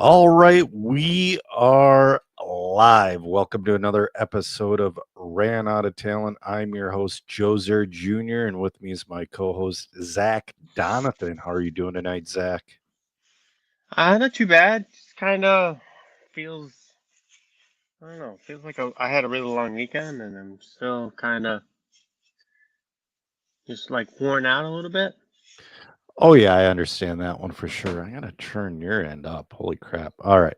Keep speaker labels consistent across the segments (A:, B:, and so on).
A: All right, we are live. Welcome to another episode of Ran Out of Talent. I'm your host, Joe Zer Jr., and with me is my co host, Zach Donathan. How are you doing tonight, Zach?
B: Not too bad. Just kind of feels, I don't know, feels like I had a really long weekend and I'm still kind of just like worn out a little bit.
A: Oh, yeah, I understand that one for sure. I got to turn your end up. Holy crap. All right.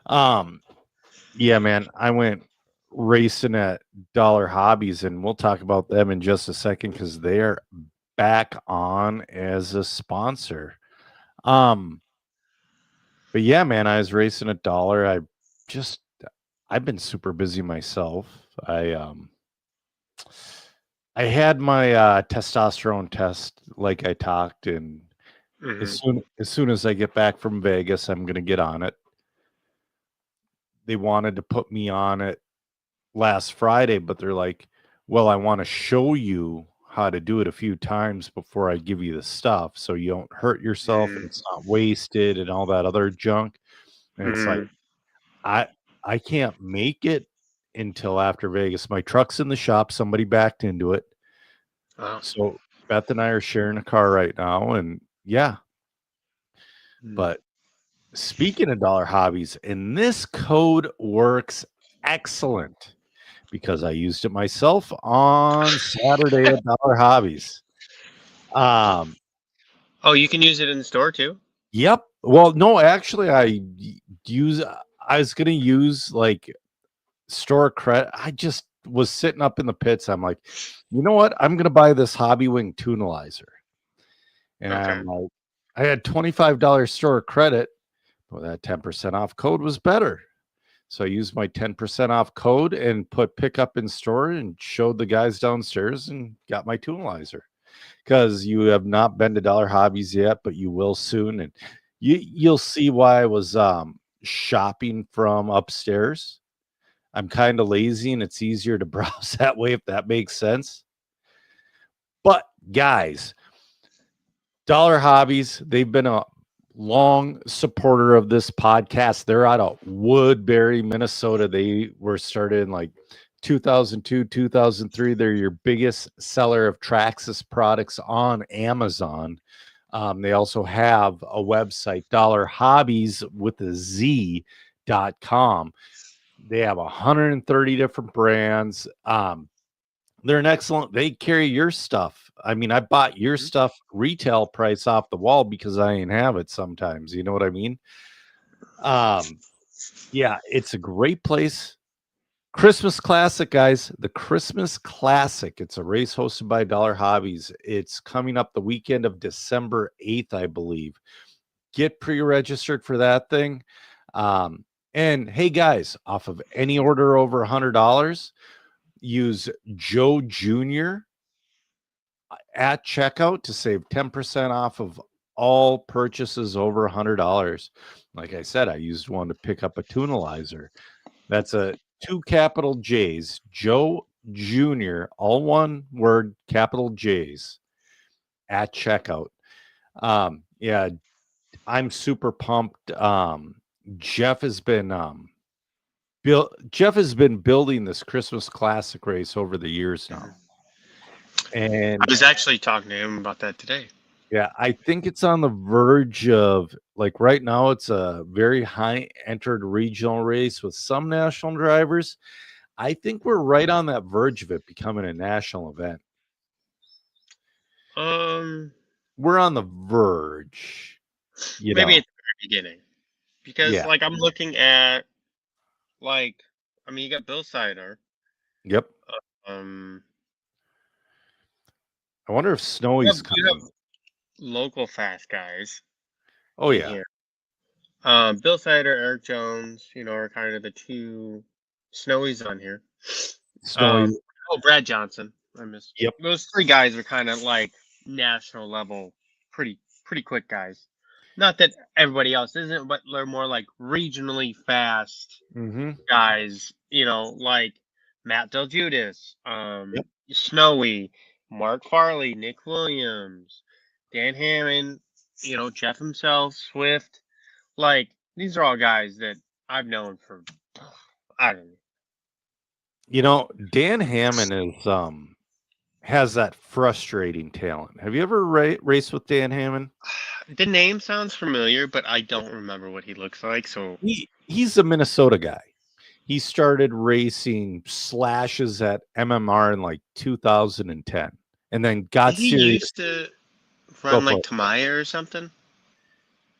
A: Um, yeah, man, I went racing at Dollar Hobbies, and we'll talk about them in just a second because they're back on as a sponsor. Um, But yeah, man, I was racing a dollar. Just I've been super busy myself. I had my testosterone test like I talked, and
B: Hmm.
A: as soon as I get back from Vegas, I'm gonna get on it. They wanted to put me on it last Friday, but they're like, "Well, I want to show you how to do it a few times before I give you the stuff so you don't hurt yourself and
B: Mm.
A: it's not wasted and all that other junk." And it's like
B: Mm.
A: I I can't make it until after Vegas. My truck's in the shop, somebody backed into it.
B: Oh.
A: So Beth and I are sharing a car right now, and yeah,
B: Mm.
A: but speaking of dollar hobbies, and this code works excellent because I used it myself on Saturday at Dollar Hobbies. Um,
B: Oh, you can use it in the store too?
A: yep. Well, no, actually, use I was gonna use like store credit. I just was sitting up in the pits. I'm like, you know what? I'm gonna buy this Hobby Wing tunalizer. And
B: Okay.
A: I'm like, I had $25 store credit. Well, that 10% off code was better. So I used my 10% off code and put pickup in store and showed the guys downstairs and got my tunalizer. Because you have not been to Dollar Hobbies yet, but you will soon. And you'll see why I was shopping from upstairs. I'm kind of lazy and it's easier to browse that way, if that makes sense. But guys, Dollar Hobbies, they've been a long supporter of this podcast. They're out of Woodbury, Minnesota. They were started in like 2002, 2003. They're your biggest seller of Traxxas products on Amazon. They also have a website, Dollar Hobbies with a Z.com. They have 130 different brands. They're an excellent. They carry your stuff. I mean, I bought your
B: Mhm.
A: stuff retail price off the wall because I ain't have it sometimes. You know what I mean? Um, yeah, it's a great place. Christmas Classic, guys. The Christmas Classic. It's a race hosted by Dollar Hobbies. It's coming up the weekend of December 8th, I believe. Get pre-registered for that thing. Um, and hey, guys, off of any order over $100, use Joe Jr. at checkout to save 10% off of all purchases over $100. Like I said, I used one to pick up a tunalizer. That's a two capital J's, Joe Jr., all one word, capital J's at checkout. Yeah, I'm super pumped. Jeff has been Jeff has been building this Christmas classic race over the years now.
B: Mhm. I
A: And
B: was actually talking to him about that today.
A: yeah, I think it's on the verge of like right now, it's a very high entered regional race with some national drivers. I think we're right on that verge of it becoming a national event.
B: Um,
A: We're on the verge, you
B: Maybe
A: know.
B: at the very beginning. Because
A: Yeah.
B: like I'm looking at like you got Bill Sider.
A: Yep.
B: Um
A: I wonder if Snowy's
B: you have
A: coming.
B: local fast guys
A: Oh
B: in
A: yeah.
B: here. Bill Sider, Eric Jones, are kind of the two snowies on here.
A: Snowy.
B: Um, oh, Brad Johnson. I missed
A: Yep.
B: those three guys are kind of like national level, pretty quick guys. Not that everybody else isn't, but they're more like regionally fast
A: Mm-hmm.
B: guys. Like Matt Del Judas,
A: Yep.
B: Snowy, Mark Farley, Nick Williams, Dan Hammond. Jeff himself, Swift. Like These are all guys that I've known for, I don't know.
A: You know, Dan Hammond is has that frustrating talent. Have you ever raced with Dan Hammond?
B: The name sounds familiar, but I don't remember what he looks like. So
A: He's a Minnesota guy. He started racing slashes at MMR in like 2010, and then got
B: he
A: serious.
B: used to
A: Go
B: run
A: for
B: like
A: it.
B: Tamaya or something.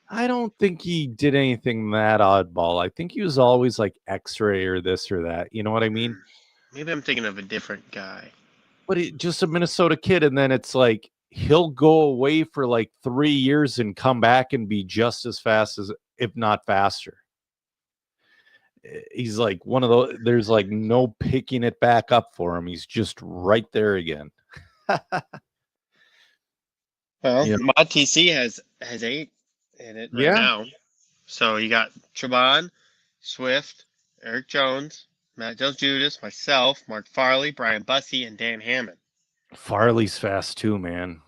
A: I don't think he did anything that oddball. I think he was always like X-ray or this or that. You know what I mean?
B: Maybe I'm thinking of a different guy.
A: But just a Minnesota kid, and then it's like he'll go away for like 3 years and come back and be just as fast as, if not faster. He's like one of those. There's like no picking it back up for him. He's just right there again.
B: Well,
A: Yeah.
B: Mod TC has 8 in it right now. So you got Trabon, Swift, Eric Jones, Matt Del Judas, myself, Mark Farley, Brian Bussey, and Dan Hammond.
A: Farley's fast too, man.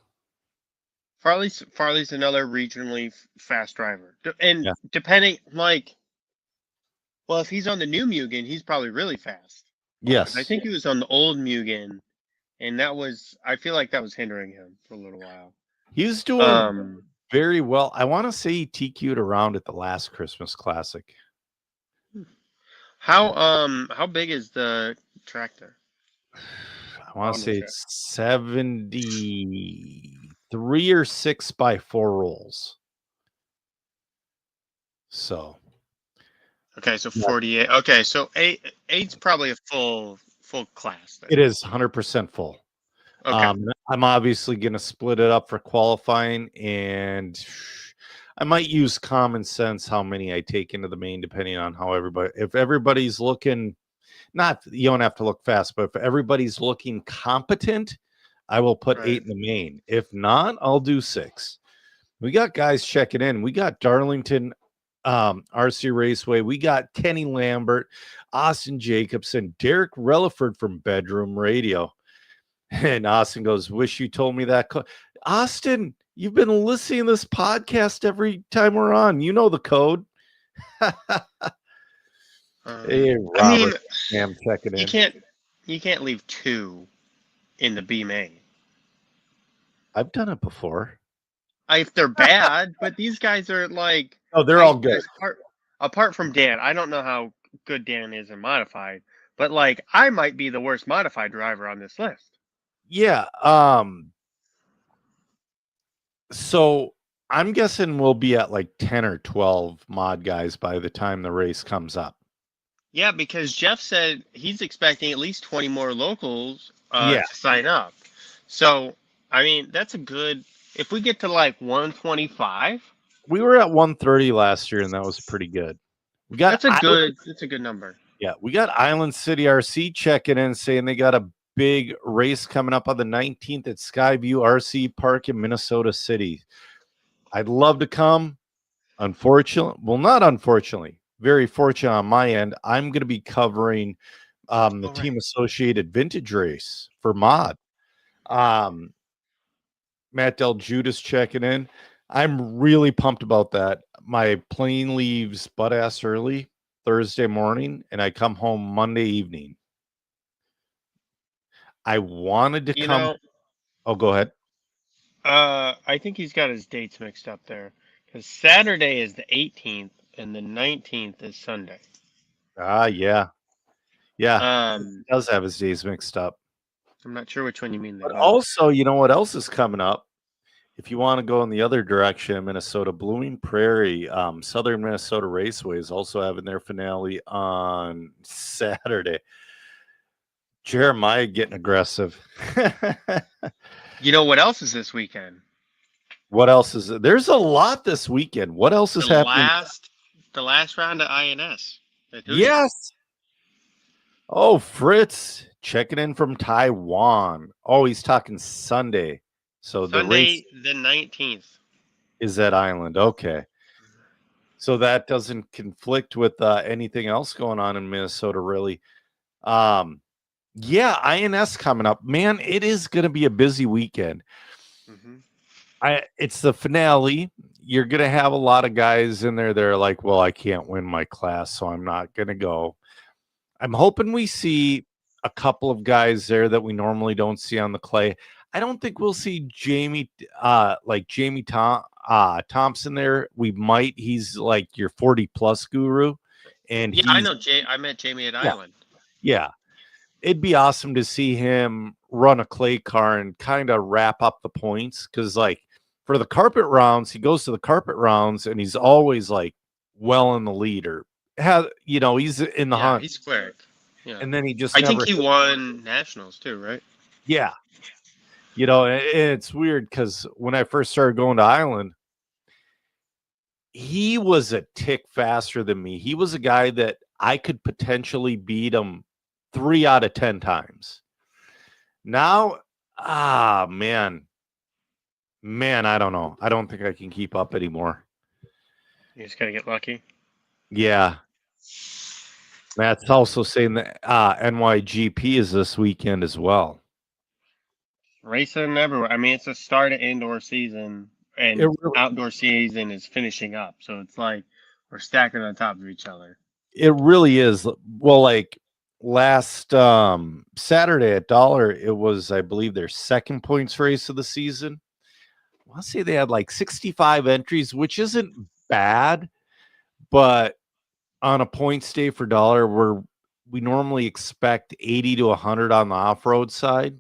B: Farley's another regionally fast driver, and depending, like, well, if he's on the new Mugen, he's probably really fast.
A: Yes,
B: I think he was on the old Mugen, and I feel like that was hindering him for a little while.
A: He was doing very well. I want to say he TQ'd around at the last Christmas Classic.
B: How big is the tractor?
A: I want to say it's 73 or 6 by 4 rolls. So.
B: Okay, so 48. Okay, so 8's probably a full class. Then.
A: It is 100% full. Okay. I'm obviously going to split it up for qualifying, and I might use common sense how many I take into the main, depending on how if everybody's looking, you don't have to look fast, but if everybody's looking competent, I will put 8 in the main. If not, I'll do 6. We got guys checking in. We got Darlington RC Raceway. We got Kenny Lambert, Austin Jacobson, Derek Relaford from Bedroom Radio. And Austin goes, wish you told me that. Austin, you've been listening to this podcast every time we're on. You know the code. Hey, Robert, I'm checking in.
B: You can't leave 2 in the B main.
A: I've done it before.
B: If they're bad, but these guys are like...
A: Oh, they're all good.
B: Apart from Dan, I don't know how good Dan is in modified, but like I might be the worst modified driver on this list.
A: Yeah. So I'm guessing we'll be at like 10 or 12 mod guys by the time the race comes up.
B: Yeah, because Jeff said he's expecting at least 20 more locals to sign up. So, I mean, that's a good... If we get to like 125...
A: We were at 130 last year, and that was pretty good.
B: That's a good number.
A: Yeah, we got Island City RC checking in, saying they got a big race coming up on the 19th at Skyview RC Park in Minnesota City. I'd love to come. Unfortunately, well, not unfortunately, very fortunate on my end. I'm going to be covering the Team Associated Vintage race for mod. Matt Del Judas checking in. I'm really pumped about that. My plane leaves butt ass early Thursday morning, and I come home Monday evening. I wanted to come. Oh, go ahead.
B: I think he's got his dates mixed up there, because Saturday is the 18th and the 19th is Sunday.
A: Yeah. He does have his days mixed up.
B: I'm not sure which one you mean.
A: But also, you know what else is coming up? If you want to go in the other direction, Minnesota, Blooming Prairie, Southern Minnesota Raceway is also having their finale on Saturday. Jeremiah getting aggressive.
B: You know what else is this weekend?
A: What else is it? There's a lot this weekend. What else is happening?
B: The last round of INS.
A: Yes. Oh, Fritz checking in from Taiwan. Oh, he's talking Sunday. So
B: Sunday,
A: the race,
B: the 19th,
A: is at Island. Okay. So that doesn't conflict with anything else going on in Minnesota, really. Yeah, INS coming up. Man, it is going to be a busy weekend.
B: Mm-hmm.
A: It's the finale. you're going to have a lot of guys in there that are like, well, I can't win my class, so I'm not going to go. I'm hoping we see a couple of guys there that we normally don't see on the clay. I don't think we'll see Jamie Thompson there. We might. He's like your 40 plus guru, and
B: Yeah, I know. I met Jamie at
A: yeah,
B: Island.
A: yeah. It'd be awesome to see him run a clay car and kind of wrap up the points, because like for the carpet rounds, he goes to the carpet rounds and he's always like well in the lead, or he's in the hunt.
B: He's quick. Yeah,
A: and then he just
B: I
A: never
B: think he won nationals too, right?
A: Yeah. It's weird because when I first started going to Island, he was a tick faster than me. He was a guy that I could potentially beat him 3 out of 10 times. Now, man, I don't know. I don't think I can keep up anymore.
B: You just gotta get lucky.
A: Yeah. Matt's also saying that NYGP is this weekend as well.
B: Racing everywhere. I mean, it's the start of indoor season, and outdoor season is finishing up. So it's like we're stacking on top of each other.
A: It really is. Well, like last Saturday at Dollar, it was, I believe, their second points race of the season. I want to say they had like 65 entries, which isn't bad, but on a points day for Dollar, we normally expect 80 to 100 on the off-road side,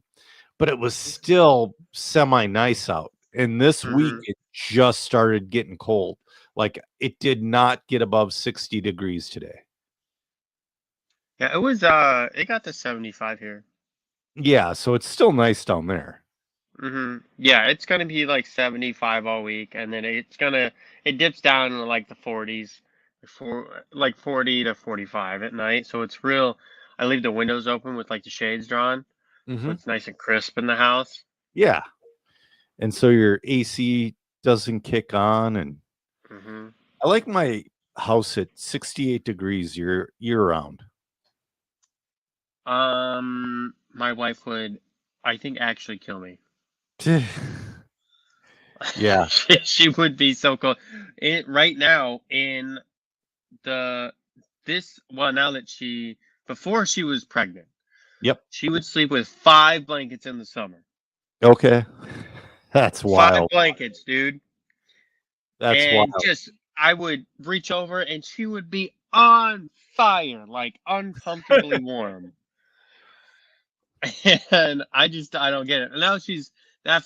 A: but it was still semi-nice out. And this week, it just started getting cold. Like, it did not get above 60 degrees today.
B: Yeah, it was, it got to 75 here.
A: Yeah, so it's still nice down there.
B: Yeah, it's going to be like 75 all week, and then it dips down to like the 40s, like 40 to 45 at night. So it's real. I leave the windows open with like the shades drawn, so it's nice and crisp in the house.
A: Yeah. And so your AC doesn't kick on. And I like my house at 68 degrees year round.
B: My wife would, I think, actually kill me.
A: Yeah.
B: She would be so cold. Right now in now that before she was pregnant,
A: Yep.
B: she would sleep with 5 blankets in the summer.
A: Okay. That's wild.
B: 5 blankets, dude.
A: That's wild.
B: I would reach over and she would be on fire, like uncomfortably warm. And I don't get it. And now she's I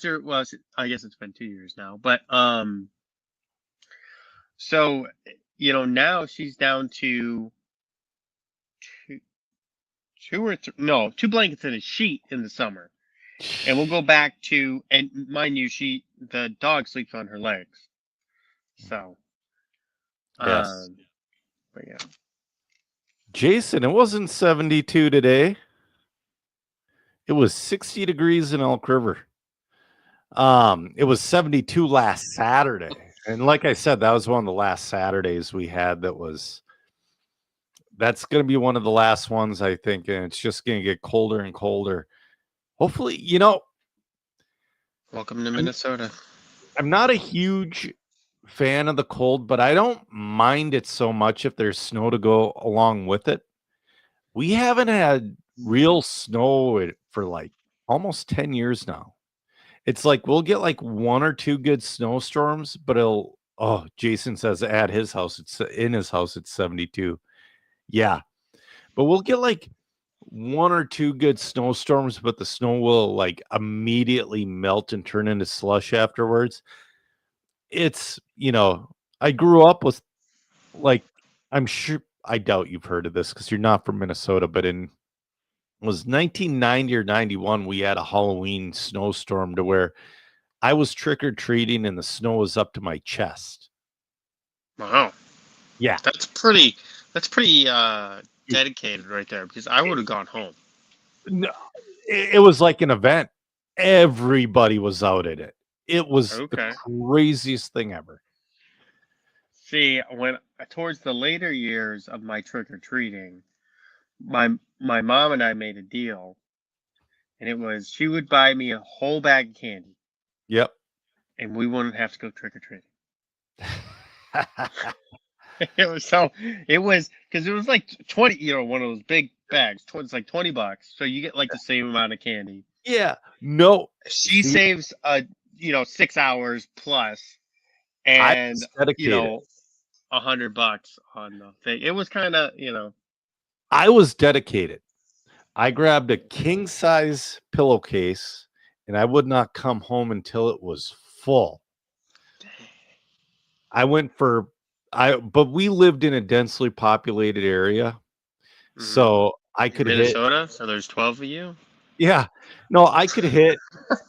B: guess it's been 2 years now, but so now she's down to 2 blankets and a sheet in the summer. And we'll go back to, and mind you, the dog sleeps on her legs. So,
A: yes.
B: But yeah.
A: Jason, it wasn't 72 today. It was 60 degrees in Elk River. It was 72 last Saturday. And like I said, that was one of the last Saturdays we had that's going to be one of the last ones, I think. And it's just going to get colder and colder. Hopefully,
B: welcome to Minnesota.
A: I'm not a huge fan of the cold, but I don't mind it so much if there's snow to go along with it. We haven't had real snow for like almost 10 years now. It's like we'll get like 1 or 2 good snowstorms, but Jason says at his house, it's 72. Yeah. But we'll get like 1 or 2 good snowstorms, but the snow will like immediately melt and turn into slush afterwards. It's, I grew up with, like, I'm sure, I doubt you've heard of this because you're not from Minnesota, but it was 1990 or 91, we had a Halloween snowstorm to where I was trick-or-treating and the snow was up to my chest.
B: Wow.
A: Yeah.
B: That's pretty dedicated right there, because I would have gone home.
A: No, it was like an event. Everybody was out at it. It was the craziest thing ever.
B: See, towards the later years of my trick-or-treating, my mom and I made a deal, and it was she would buy me a whole bag of candy.
A: Yep.
B: And we wouldn't have to go trick-or-treating. It was so. It was because it was like 20. One of those big bags. It's like $20, so you get like the same amount of candy.
A: Yeah. No.
B: She
A: See,
B: saves 6 hours plus,
A: I
B: and
A: was dedicated.
B: $100 on the thing. It was kind of
A: I was dedicated. I grabbed a king size pillowcase and I would not come home until it was full. I went for but we lived in a densely populated area. So I
B: in
A: could hit,
B: Minnesota. So there's 12 of you.
A: yeah. No, I could hit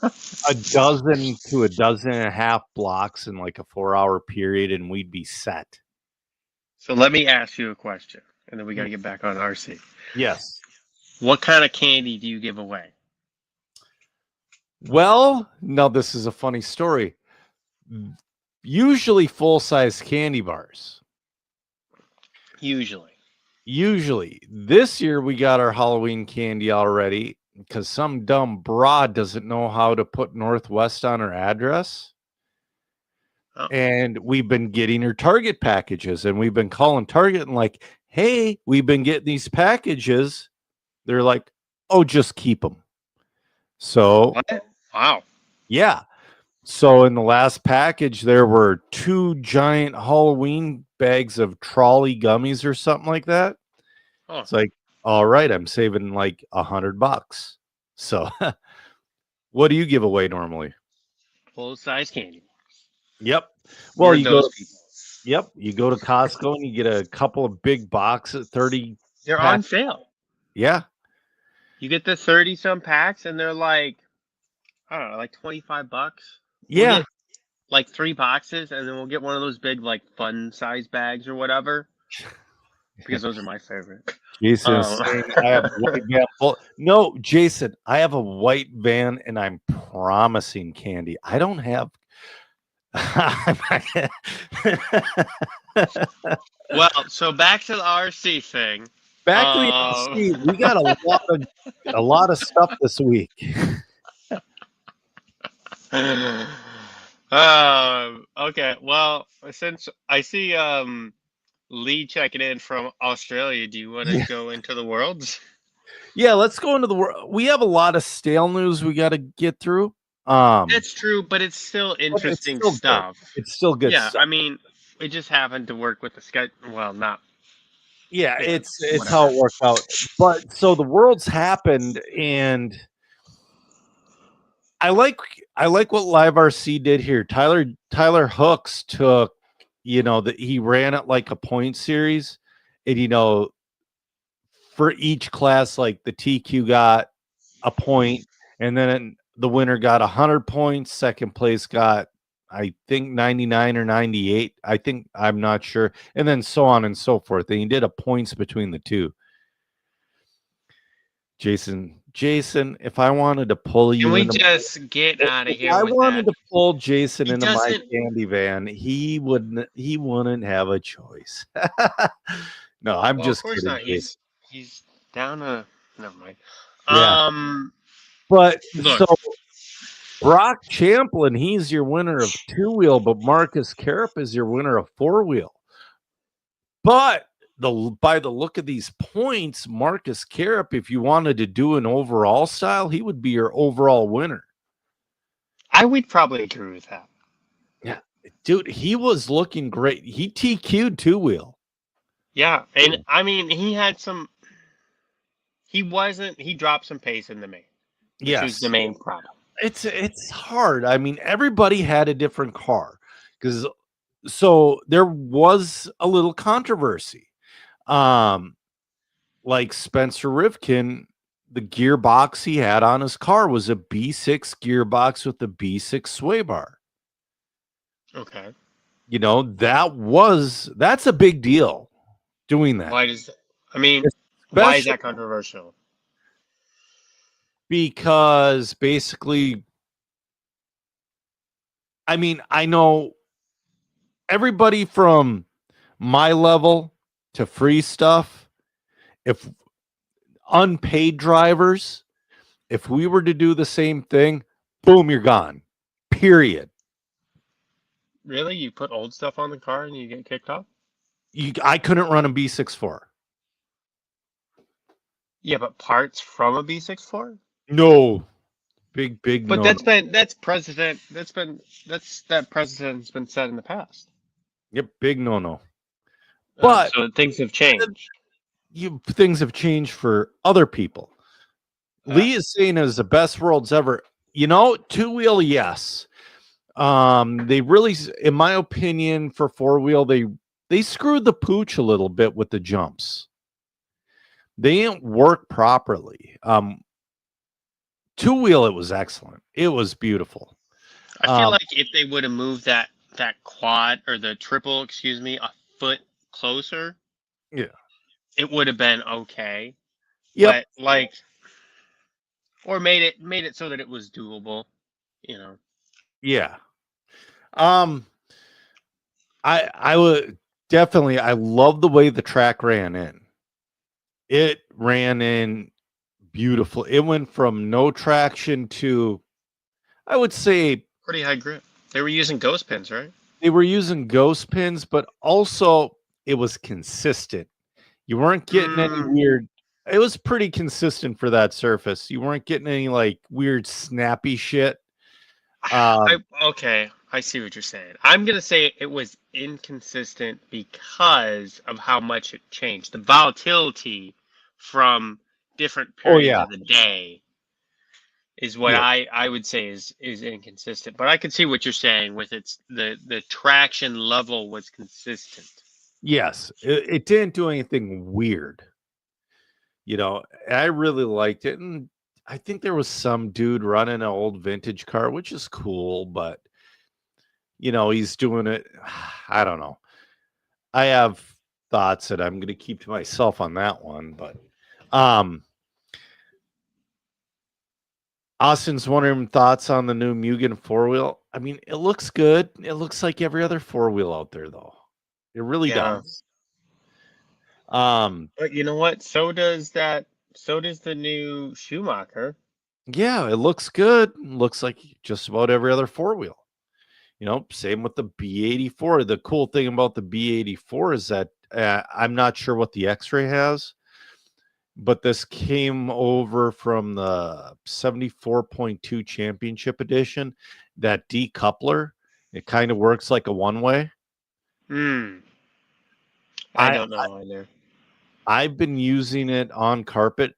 A: a dozen to a dozen and a half blocks in like a 4-hour period and we'd be set.
B: So let me ask you a question, and then we got to get back on RC.
A: Yes.
B: What kind of candy do you give away?
A: Well, now this is a funny story. Usually full-size candy bars. Usually. This year we got our Halloween candy already because some dumb broad doesn't know how to put Northwest on her address.
B: Oh.
A: And we've been getting her Target packages, and we've been calling Target and like, hey, we've been getting these packages. They're like, oh, just keep them. So,
B: what? Wow.
A: Yeah. So in the last package, there were 2 giant Halloween bags of trolley gummies or something like that.
B: Oh.
A: It's like, all right, I'm saving like $100. So what do you give away normally?
B: Full-size candy.
A: Yep. Well, you go
B: people.
A: You go to Costco and you get a couple of big boxes, 30.
B: They're on sale.
A: Yeah.
B: You get the 30-some packs, and they're like, I don't know, like $25.
A: Yeah.
B: We'll get like 3 boxes, and then we'll get one of those big, like, fun size bags or whatever. Because those are my favorite.
A: Jason is saying I have a white van. Well, no, Jason, I have a white van, and I'm promising candy. I don't have.
B: Well, so back to the RC thing.
A: Back to the RC, we got a lot of stuff this week.
B: Okay. Well, since I see Lee checking in from Australia, do you want to go into the worlds?
A: Yeah, let's go into the world. We have a lot of stale news we got to get through.
B: That's true, but it's still interesting stuff.
A: It's still good.
B: Yeah,
A: stuff.
B: I mean, we just happened to work with the schedule. Well, not.
A: Yeah, it's how it worked out. But so the world's happened, and I like what Live RC did here. Tyler Hooks took, he ran it like a point series, and for each class, like the TQ got a point, and then the winner got 100 points. Second place got, I think, 99 or 98. I'm not sure. And then so on and so forth. And he did a points between the two. Jason, if I wanted to pull you,
B: can we just get out of here?
A: If I wanted to pull Jason into my candy van, he wouldn't have a choice. No, I'm just kidding.
B: Not. He's down a. Never mind.
A: Yeah. But so Brock Champlin, he's your winner of 2-wheel, but Marcus Carup is your winner of 4-wheel. But by the look of these points, Marcus Carup, if you wanted to do an overall style, he would be your overall winner.
B: I would probably agree with that.
A: Yeah, dude, he was looking great. He TQ'd 2-wheel.
B: Yeah, and I mean, he had some. He dropped some pace in the main. Which was the main problem.
A: It's hard. I mean, everybody had a different car so there was a little controversy. Like Spencer Rivkin, the gearbox he had on his car was a B6 gearbox with a B6 sway bar.
B: Okay.
A: That's a big deal doing that.
B: Why is that controversial?
A: Because basically, I mean, I know everybody from my level to free stuff, if unpaid drivers, if we were to do the same thing, boom, you're gone. Period.
B: Really? You put old stuff on the car and you get kicked off?
A: I couldn't run a B64.
B: Yeah, but parts from a B64?
A: No, big
B: But
A: no.
B: that's that precedent's been set in the past.
A: Yep, big no. But
B: so things have changed.
A: things have changed for other people. Lee is saying it was the best worlds ever. Two-wheel, yes. They really, in my opinion, for four-wheel, they screwed the pooch a little bit with the jumps. They didn't work properly. Two-wheel, it was excellent. It was beautiful.
B: I feel like if they would have moved that quad or the triple, excuse me, a foot closer,
A: yeah,
B: it would have been okay.
A: Yep.
B: But or made it so that it was doable,
A: Yeah. I would definitely, I love the way the track ran in. It ran in beautiful. It went from no traction to, I would say,
B: pretty high grip. They were using ghost pins, right?
A: They were using ghost pins, but also it was consistent. You weren't getting any weird. It was pretty consistent for that surface. You weren't getting any like weird snappy shit.
B: Okay, I see what you're saying. I'm gonna say it was inconsistent because of how much it changed. The volatility from different periods of the day is what I would say is inconsistent. But I can see what you're saying with the traction level was consistent.
A: Yes, it didn't do anything weird. I really liked it, and I think there was some dude running an old vintage car, which is cool, but he's doing it. I don't know. I have thoughts that I'm going to keep to myself on that one, but Austin's wondering thoughts on the new Mugen four-wheel. I mean, it looks good. It looks like every other four-wheel out there, though. It really does.
B: But you know what? So does the new Schumacher.
A: Yeah, it looks good. It looks like just about every other four-wheel. Same with the B84. The cool thing about the B84 is that I'm not sure what the X-Ray has, but this came over from the 74.2 Championship Edition. That decoupler, it kind of works like a one-way.
B: I don't know either.
A: I've been using it on carpet.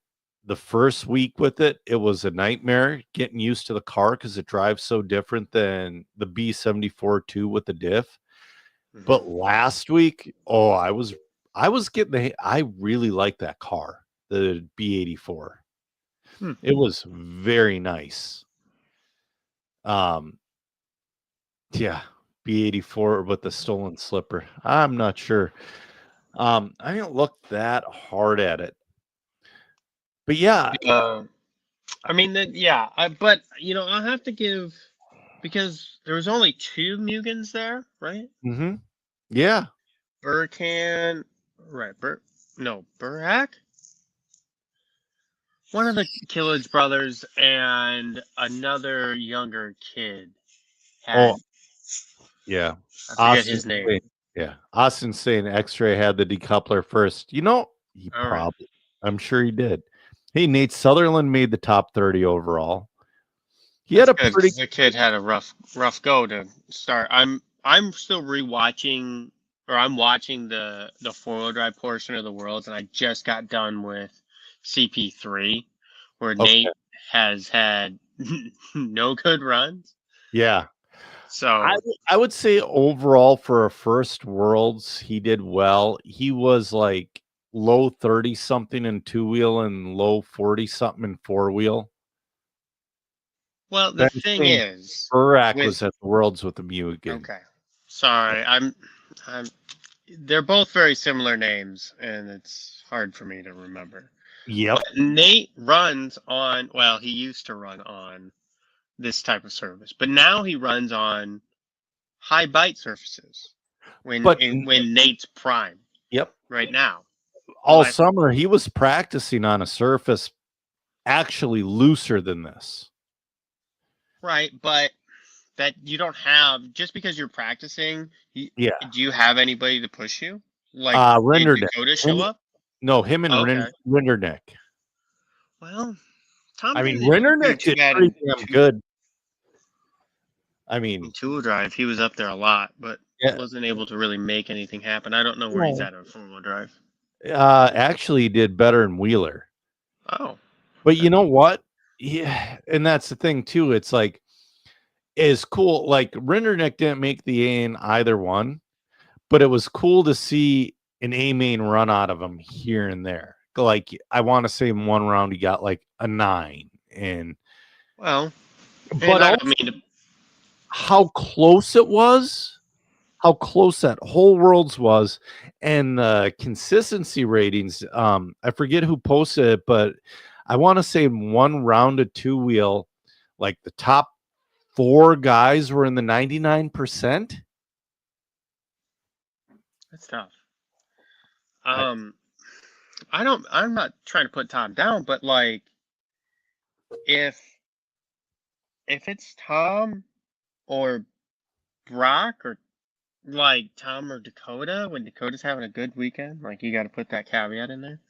A: The first week with it, it was a nightmare getting used to the car because it drives so different than the B74-2 with the diff. But last week, I was getting I really like that car, the B84. It was very nice. Yeah, B84 with the stolen slipper. I'm not sure. I didn't look that hard at it. But yeah.
B: I mean, but I'll have to give, because there was only two Mugens there, right?
A: Mm-hmm. Yeah.
B: Burkan, right? Burak? One of the Killage brothers and another younger kid had.
A: Yeah.
B: I forget his name.
A: Austin's saying X-Ray had the decoupler first. He probably. I'm sure he did. Hey, Nate Sutherland made the top 30 overall. He had
B: the kid had a rough go to start. I'm still rewatching, or I'm watching the four-wheel drive portion of the Worlds, and I just got done with CP3, where Nate has had no good runs.
A: Yeah.
B: So
A: I would say overall for a first Worlds, he did well. He was like low 30 something in two-wheel and low 40 something in four-wheel.
B: Well, the thing is,
A: Burak was at the Worlds with the Mugen.
B: Okay, sorry, I'm. They're both very similar names, and it's hard for me to remember.
A: Yep.
B: But Nate runs on. Well, he used to run on this type of surface, but now he runs on high bite surfaces. When Nate's prime.
A: Yep.
B: Right now.
A: All summer he was practicing on a surface actually looser than this.
B: Right, but that you don't have just because you're practicing.
A: Yeah.
B: Do you have anybody to push you? Like, did
A: Rinderneck.
B: Dakota show up?
A: No, him and
B: Okay.
A: Rinderneck.
B: Well, Tom
A: I mean,
B: didn't do
A: Rinderneck
B: too
A: did
B: bad
A: pretty damn good. I
B: in
A: mean,
B: two-wheel drive. He was up there a lot, but
A: yeah.
B: wasn't able to really make anything happen. I don't know where he's at on four-wheel drive.
A: Actually, he did better in Wheeler.
B: Oh.
A: But you know what? Yeah, and that's the thing too. It's like, is cool. Like Rinderneck didn't make the A in either one, but it was cool to see an A main run out of him here and there. Like I want to say in one round he got like a 9, and
B: well,
A: but
B: I don't mean to...
A: how close it was, how close that whole world's was, and the consistency ratings. I forget who posted it, but I want to say in one round of two wheel, like the top 4 guys were in the 99%.
B: That's tough. I'm not trying to put Tom down, but like if it's Tom or Brock or like Tom or Dakota, when Dakota's having a good weekend, like you got to put that caveat in there.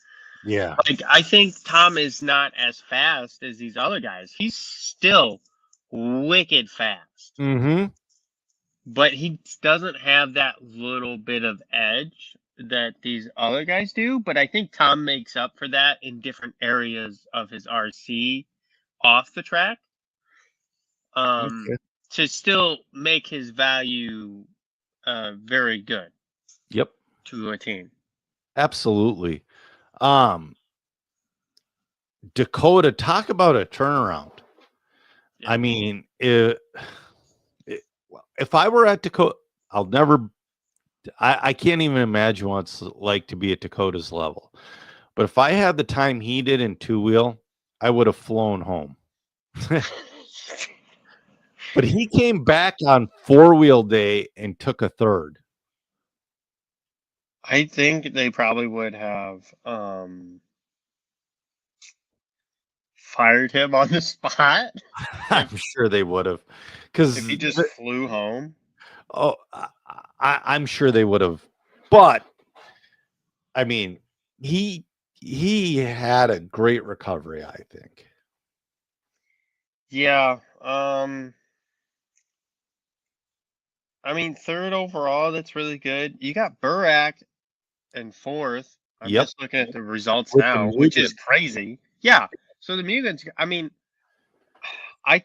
A: Yeah.
B: Like I think Tom is not as fast as these other guys. He's still wicked fast.
A: Mm-hmm.
B: But he doesn't have that little bit of edge that these other guys do. But I think Tom makes up for that in different areas of his RC off the track. To still make his value very good.
A: Yep.
B: To a team.
A: Absolutely. Dakota, talk about a turnaround. Yeah. I mean, if I were at Dakota, I can't even imagine what it's like to be at Dakota's level. But if I had the time he did in two-wheel, I would have flown home. But he came back on four-wheel day and took a third.
B: I think they probably would have fired him on the spot.
A: I'm sure they would have, because
B: if he just flew home.
A: Oh, I'm sure they would have, but I mean, he had a great recovery, I think.
B: Yeah. I mean, third overall, that's really good. You got Burak in fourth. I'm just looking at the results now, which is crazy. Yeah. So the Mugans, I mean, I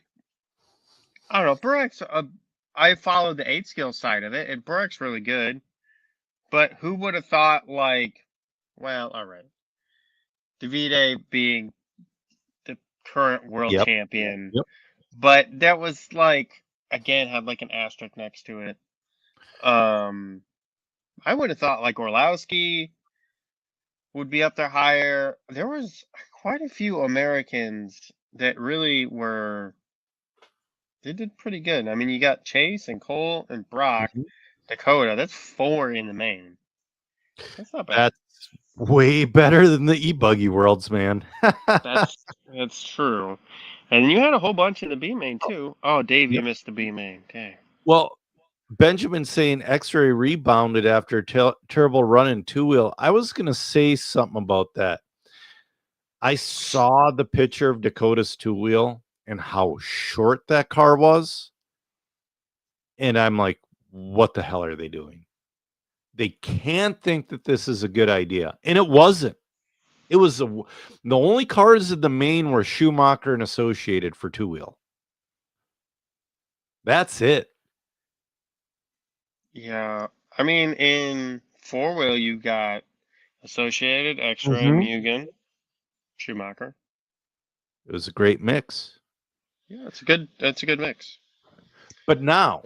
B: don't know. Burak's, I followed the 8-skill side of it, and Burak's really good. But who would have thought, like, well, all right. Davide being the current world champion. But that was like, again, had like an asterisk next to it. I would have thought like Orlowski would be up there higher. There was quite a few Americans that really they did pretty good. I mean, you got Chase and Cole and Brock, Dakota. That's 4 in the main. That's not bad.
A: That's way better than the e-buggy worlds, man.
B: That's true. And you had a whole bunch in the B main too. Oh, Dave, you missed the B main. Okay.
A: Well, Benjamin saying X-Ray rebounded after a terrible run in two-wheel. I was going to say something about that. I saw the picture of Dakota's two-wheel and how short that car was. And I'm like, what the hell are they doing? They can't think that this is a good idea. And it wasn't. It was the only cars in the main were Schumacher and Associated for two-wheel. That's it.
B: Yeah. I mean, in four-wheel, you got Associated, X-Ray, Mugen, Schumacher.
A: It was a great mix.
B: Yeah, that's a good mix.
A: But now,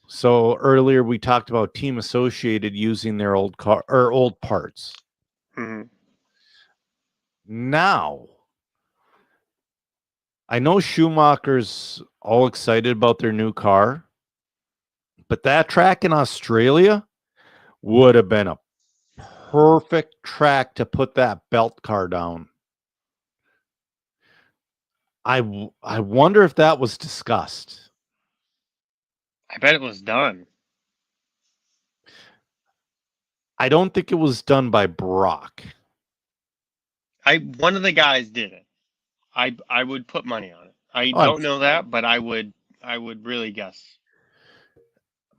A: so earlier we talked about Team Associated using their old car or old parts. Now, I know Schumacher's all excited about their new car, but that track in Australia would have been a perfect track to put that belt car down. I wonder if that was discussed.
B: I bet it was done.
A: I don't think it was done by Brock.
B: One of the guys did it. I would put money on it. I don't know that, but I would really guess.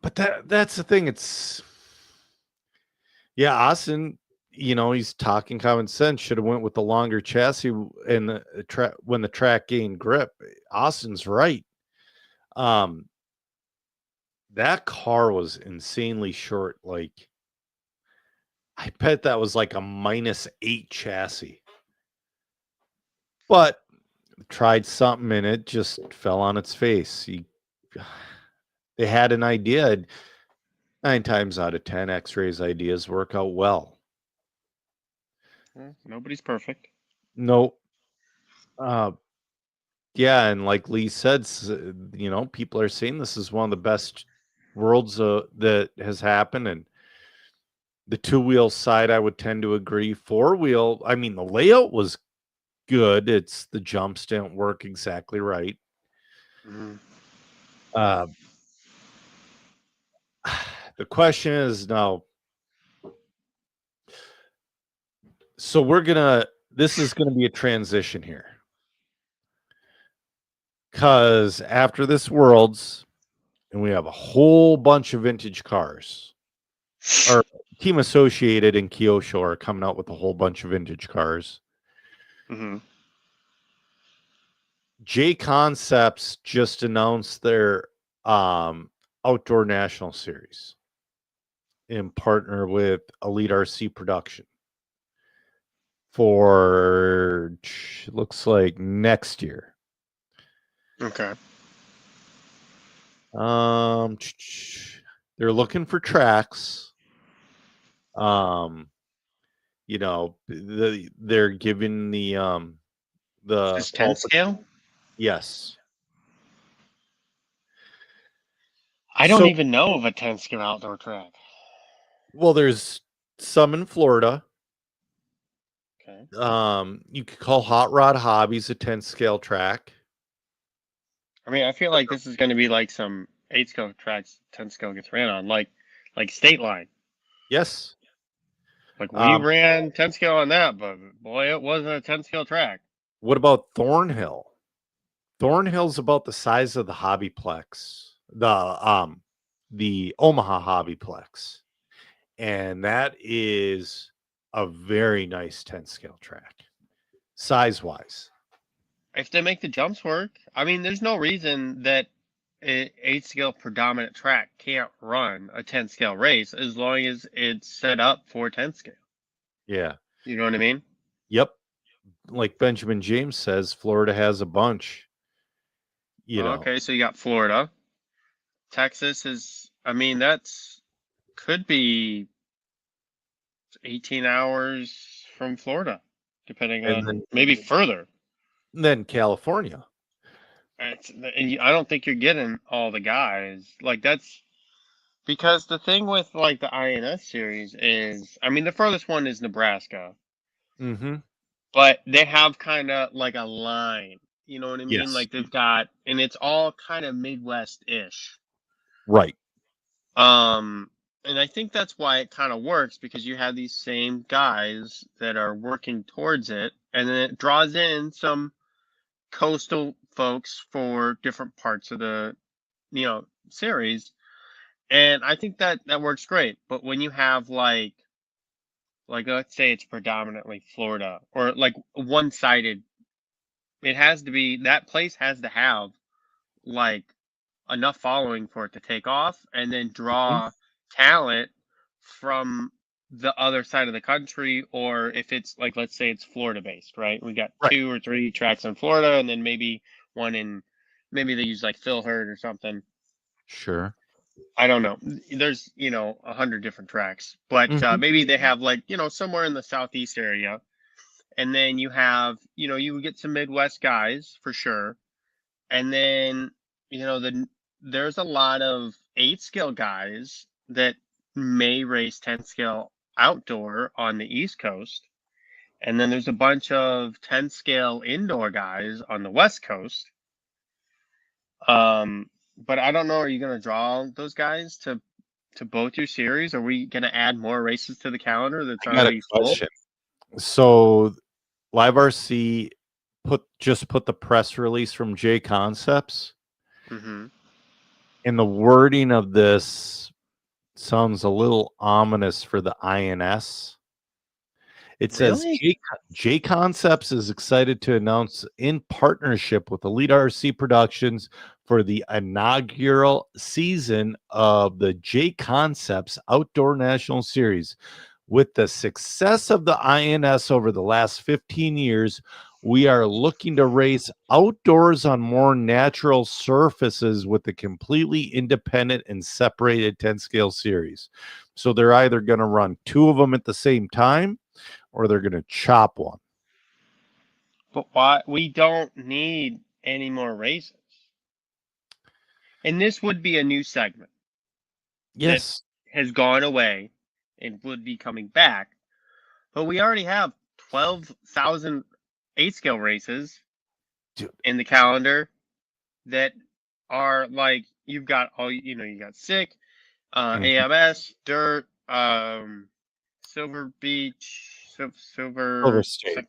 A: But that's the thing. Austin, he's talking common sense. Should have went with the longer chassis and the track when the track gained grip. Austin's right. That car was insanely short. Like, I bet that was like a -8 chassis. But tried something and it just fell on its face. They had an idea. 9 times out of 10, X-Ray's ideas work out well.
B: Nobody's perfect.
A: Nope. Yeah, and like Lee said, people are saying this is one of the best worlds that has happened. And the 2-wheel side, I would tend to agree. 4-wheel, I mean, the layout was good. It's the jumps didn't work exactly right.
B: Mm-hmm.
A: The question is now, so this is gonna be a transition here, because after this Worlds, and we have a whole bunch of vintage cars, or Team Associated and Kyosho are coming out with a whole bunch of vintage cars.
B: Mm-hmm.
A: J Concepts just announced their outdoor national series in partner with Elite RC Production for, looks like, next year.
B: Okay.
A: They're looking for tracks. They're giving the
B: Is 10 scale?
A: Yes.
B: I don't even know of a 10 scale outdoor track.
A: Well, there's some in Florida.
B: Okay.
A: You could call Hot Rod Hobbies a 10 scale track.
B: I mean, I feel like this is going to be like some 8 scale tracks 10 scale gets ran on, like State Line.
A: Yes.
B: Like we ran 10 scale on that, but boy, it wasn't a 10 scale track.
A: What about Thornhill? Thornhill's about the size of the Hobbyplex, the Omaha Hobbyplex, and that is a very nice 10 scale track, size wise.
B: If they make the jumps work, I mean, there's no reason that an 8 scale predominant track can't run a 10 scale race as long as it's set up for 10 scale.
A: Yeah.
B: You know what I mean?
A: Yep. Like Benjamin James says, Florida has a bunch.
B: Okay, so you got Florida. Texas is, I mean, could be 18 hours from Florida, depending on maybe further.
A: Then California.
B: And I don't think you're getting all the guys. Like, that's because the thing with like the INS series is, I mean, the furthest one is Nebraska.
A: Mm-hmm.
B: But they have kind of like a line. You know what I mean?
A: Yes.
B: Like they've got, and it's all kind of Midwest-ish.
A: Right.
B: And I think that's why it kind of works, because you have these same guys that are working towards it, and then it draws in some coastal folks for different parts of the, series. And I think that works great. But when you have like let's say it's predominantly Florida, or like one-sided, it has to be, that place has to have like enough following for it to take off, and then draw talent from the other side of the country. Or if it's like, let's say it's Florida based, right? We got 2 or 3 tracks in Florida, and then maybe one in, maybe they use like Phil Hurd or something.
A: Sure.
B: I don't know. There's 100 different tracks, but maybe they have like somewhere in the southeast area, and then you have you would get some Midwest guys for sure, and then there's a lot of 8 scale guys that may race 10 scale outdoor on the East Coast, and then there's a bunch of 10 scale indoor guys on the West Coast. but I don't know. Are you going to draw those guys to both your series? Are we going to add more races to the calendar that's
A: I got a
B: already full?
A: question. So Live RC just put the press release from J Concepts,
B: Mm-hmm.
A: and the wording of this sounds a little ominous for the INS. It says
B: Really?
A: J Concepts is excited to announce in partnership with Elite RC Productions for the inaugural season of the J Concepts Outdoor National Series. With the success of the INS over the last 15 years, we are looking to race outdoors on more natural surfaces with a completely independent and separated 10 scale series. So they're either going to run two of them at the same time, or they're going to chop one.
B: But why? We don't need any more races. And this would be a new segment.
A: Yes.
B: That has gone away and would be coming back. But we already have 12,000 8-scale races in the calendar that are like, you've got all, you got SICK, AMS, Dirt, Silver Beach,
A: Silver State.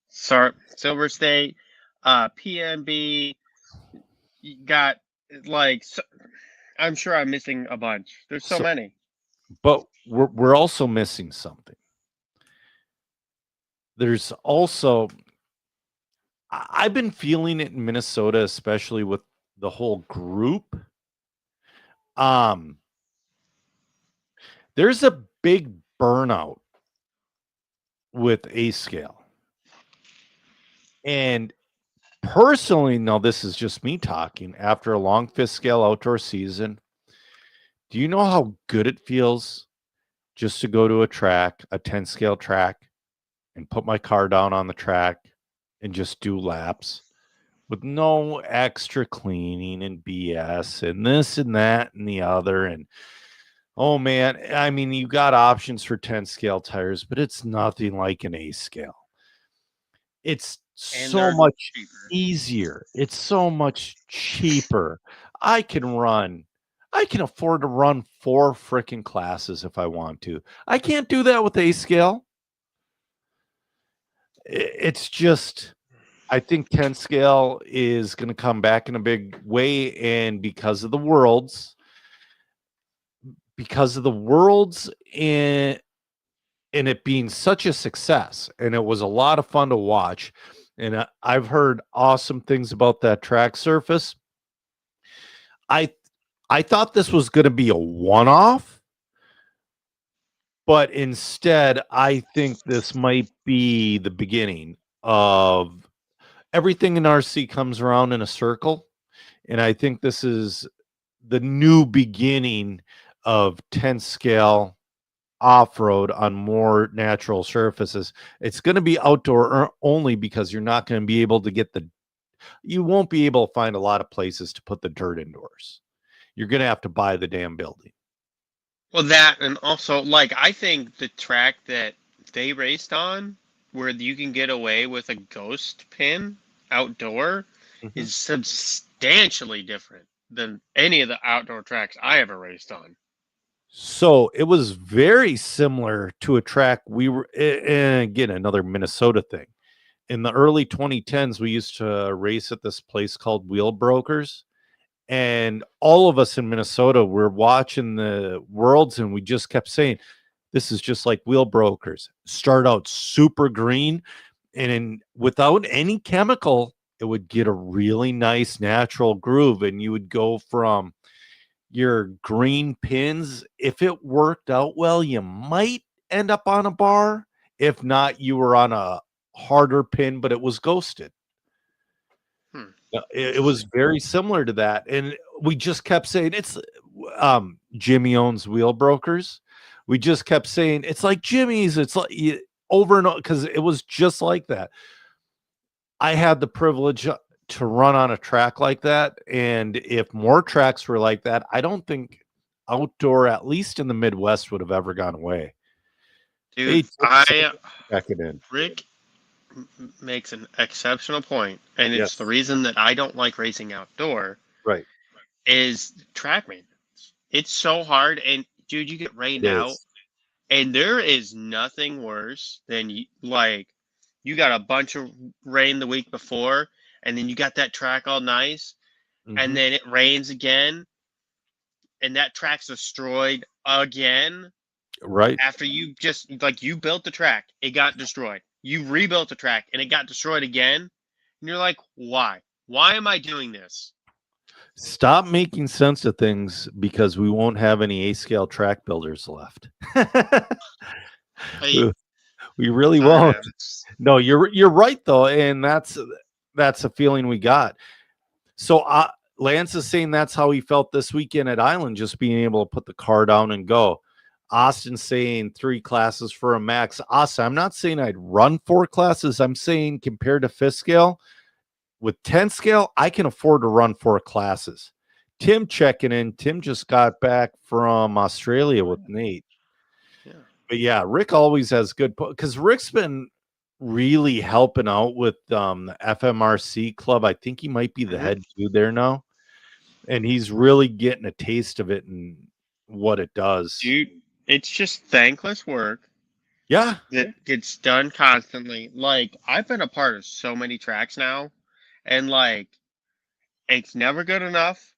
B: Silver State, PNB. You got like, I'm sure I'm missing a bunch. There's so many.
A: But we're also missing something. There's also, I've been feeling it in Minnesota, especially with the whole group. There's a big burnout with A scale. And personally, now this is just me talking, after a long 5th scale outdoor season, do you know how good it feels just to go to a track, a 10 scale track, and put my car down on the track and just do laps with no extra cleaning and BS and this and that and the other? And oh man, I mean, you got options for 10 scale tires, but it's nothing like an A scale. It's so much easier. It's so much cheaper. I can afford to run 4 freaking classes if I want to. I can't do that with A scale. It's just, I think 10 scale is going to come back in a big way. And because of the worlds and it being such a success, and it was a lot of fun to watch, and I've heard awesome things about that track surface. I thought this was going to be a one-off, but instead I think this might be the beginning of everything in RC comes around in a circle, and I think this is the new beginning of 10 scale off-road on more natural surfaces. It's going to be outdoor only because you're not going to be able to you won't be able to find a lot of places to put the dirt indoors. You're going to have to buy the damn building.
B: Well, that, and also, like, I think the track that they raced on, where you can get away with a ghost pin outdoor, is substantially different than any of the outdoor tracks I ever raced on.
A: So it was very similar to a track we were, and again, another Minnesota thing. In the early 2010s, we used to race at this place called Wheel Brokers. And all of us in Minnesota were watching the worlds, and we just kept saying, this is just like Wheel Brokers. Start out super green, and without any chemical, it would get a really nice natural groove. And you would go from your green pins. If it worked out well, you might end up on a bar. If not, you were on a harder pin, but it was ghosted. It was very similar to that. And we just kept saying, it's Jimmy owns Wheel Brokers. We just kept saying, it's like Jimmy's. It's like over and over, because it was just like that. I had the privilege to run on a track like that. And if more tracks were like that, I don't think outdoor, at least in the Midwest, would have ever gone away.
B: Dude, Rick makes an exceptional point, and it's the reason that I don't like racing outdoor.
A: Right.
B: is track maintenance. It's so hard, and dude, you get rained
A: It
B: out,
A: is.
B: and there is nothing worse than you got a bunch of rain the week before, and then you got that track all nice, and
A: Mhm.
B: then it rains again, and that track's destroyed again
A: Right.
B: after you just you built the track, it got destroyed. You rebuilt the track and it got destroyed again. And you're like, why? Why am I doing this?
A: Stop making sense of things because we won't have any A scale track builders left.
B: Hey,
A: We really
B: sorry,
A: won't.
B: man.
A: No, you're right though, and that's a feeling we got. So Lance is saying that's how he felt this weekend at Island, just being able to put the car down and go. Austin saying 3 classes for a max. Austin, I'm not saying I'd run 4 classes. I'm saying compared to 5th scale, with 10th scale, I can afford to run 4 classes. Tim checking in. Tim just got back from Australia with Nate.
B: Yeah.
A: But yeah, Rick always has good because Rick's been really helping out with the FMRC club. I think he might be the
B: Mm-hmm.
A: head dude there now, and he's really getting a taste of it and what it does.
B: Dude, it's just thankless work
A: Yeah,
B: that gets done constantly. Like, I've been a part of so many tracks now, and it's never good enough.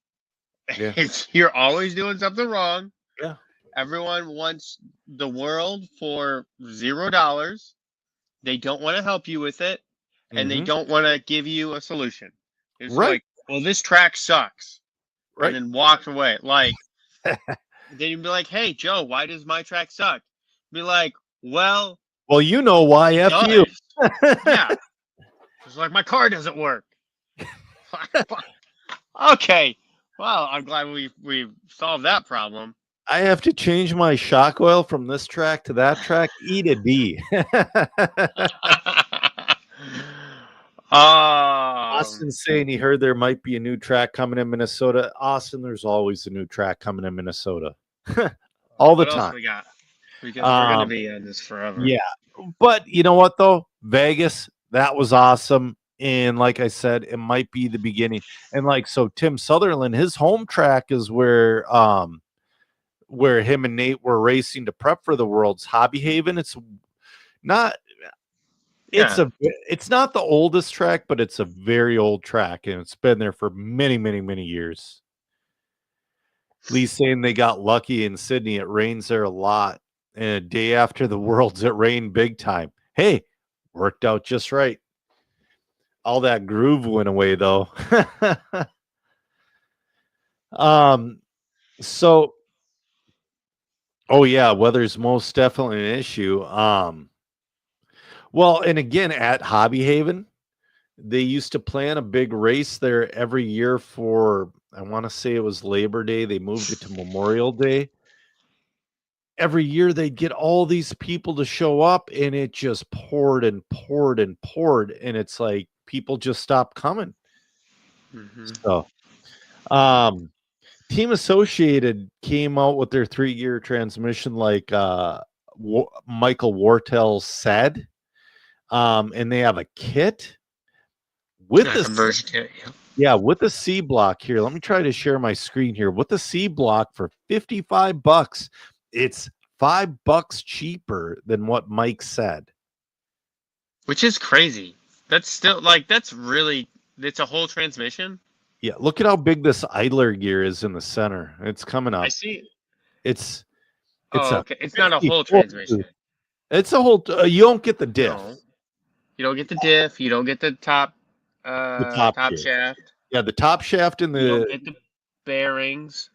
A: yeah,
B: You're always doing something wrong.
A: yeah.
B: Everyone wants the world for $0. They don't want to help you with it, and they
A: Hmm.
B: don't want to give you a solution. It's
A: Right,
B: like, well, this track sucks, and
A: right.
B: then walk away. Then you'd be like, hey, Joe, why does my track suck? Be like, well,
A: Well, you know why?
B: it
A: F you.
B: does. Yeah. It's like, my car doesn't work. Okay. Well, I'm glad we've solved that problem.
A: I have to change my shock oil from this track to that track. E to D.
B: Um,
A: Austin saying he heard there might be a new track coming in Minnesota. Austin, there's always a new track coming in Minnesota. All the
B: what else
A: time.
B: we got? Because we're gonna
A: Um,
B: be on this forever.
A: yeah. But you know what though? Vegas, that was awesome. And like I said, it might be the beginning. And like so Tim Sutherland, his home track is where him and Nate were racing to prep for the World's Hobby Haven. Not
B: Yeah.
A: it's not the oldest track, but it's a very old track, and it's been there for many, many, many years. Lee's saying they got lucky in Sydney. It rains there a lot. And a day after the Worlds, it rained big time. Hey, worked out just right. All that groove went away though. um, so oh yeah, weather's most definitely an issue. Well, and again at Hobby Haven, they used to plan a big race there every year for, I want to say it was Labor Day. They moved it to Memorial Day. Every year they'd get all these people to show up and it just poured and poured and poured. And it's like people just stopped coming.
B: Mm-hmm.
A: So, um, Team Associated came out with their 3-gear transmission, like Michael Wartell said. And they have a kit with the
B: Conversion kit. Yeah.
A: yeah, with the C block here. Let me try to share my screen here. With the C block for $55, it's $5 cheaper than what Mike said.
B: Which is crazy. That's still that's really it's a whole transmission.
A: Yeah, look at how big this idler gear is in the center. It's coming up.
B: I see.
A: It's
B: Oh,
A: a
B: okay. It's not a whole
A: 54.
B: transmission.
A: It's a whole. You don't get the diff.
B: No. You don't get the diff. You don't get the top top
A: gear.
B: shaft.
A: Yeah, the top shaft and
B: You don't get the bearings.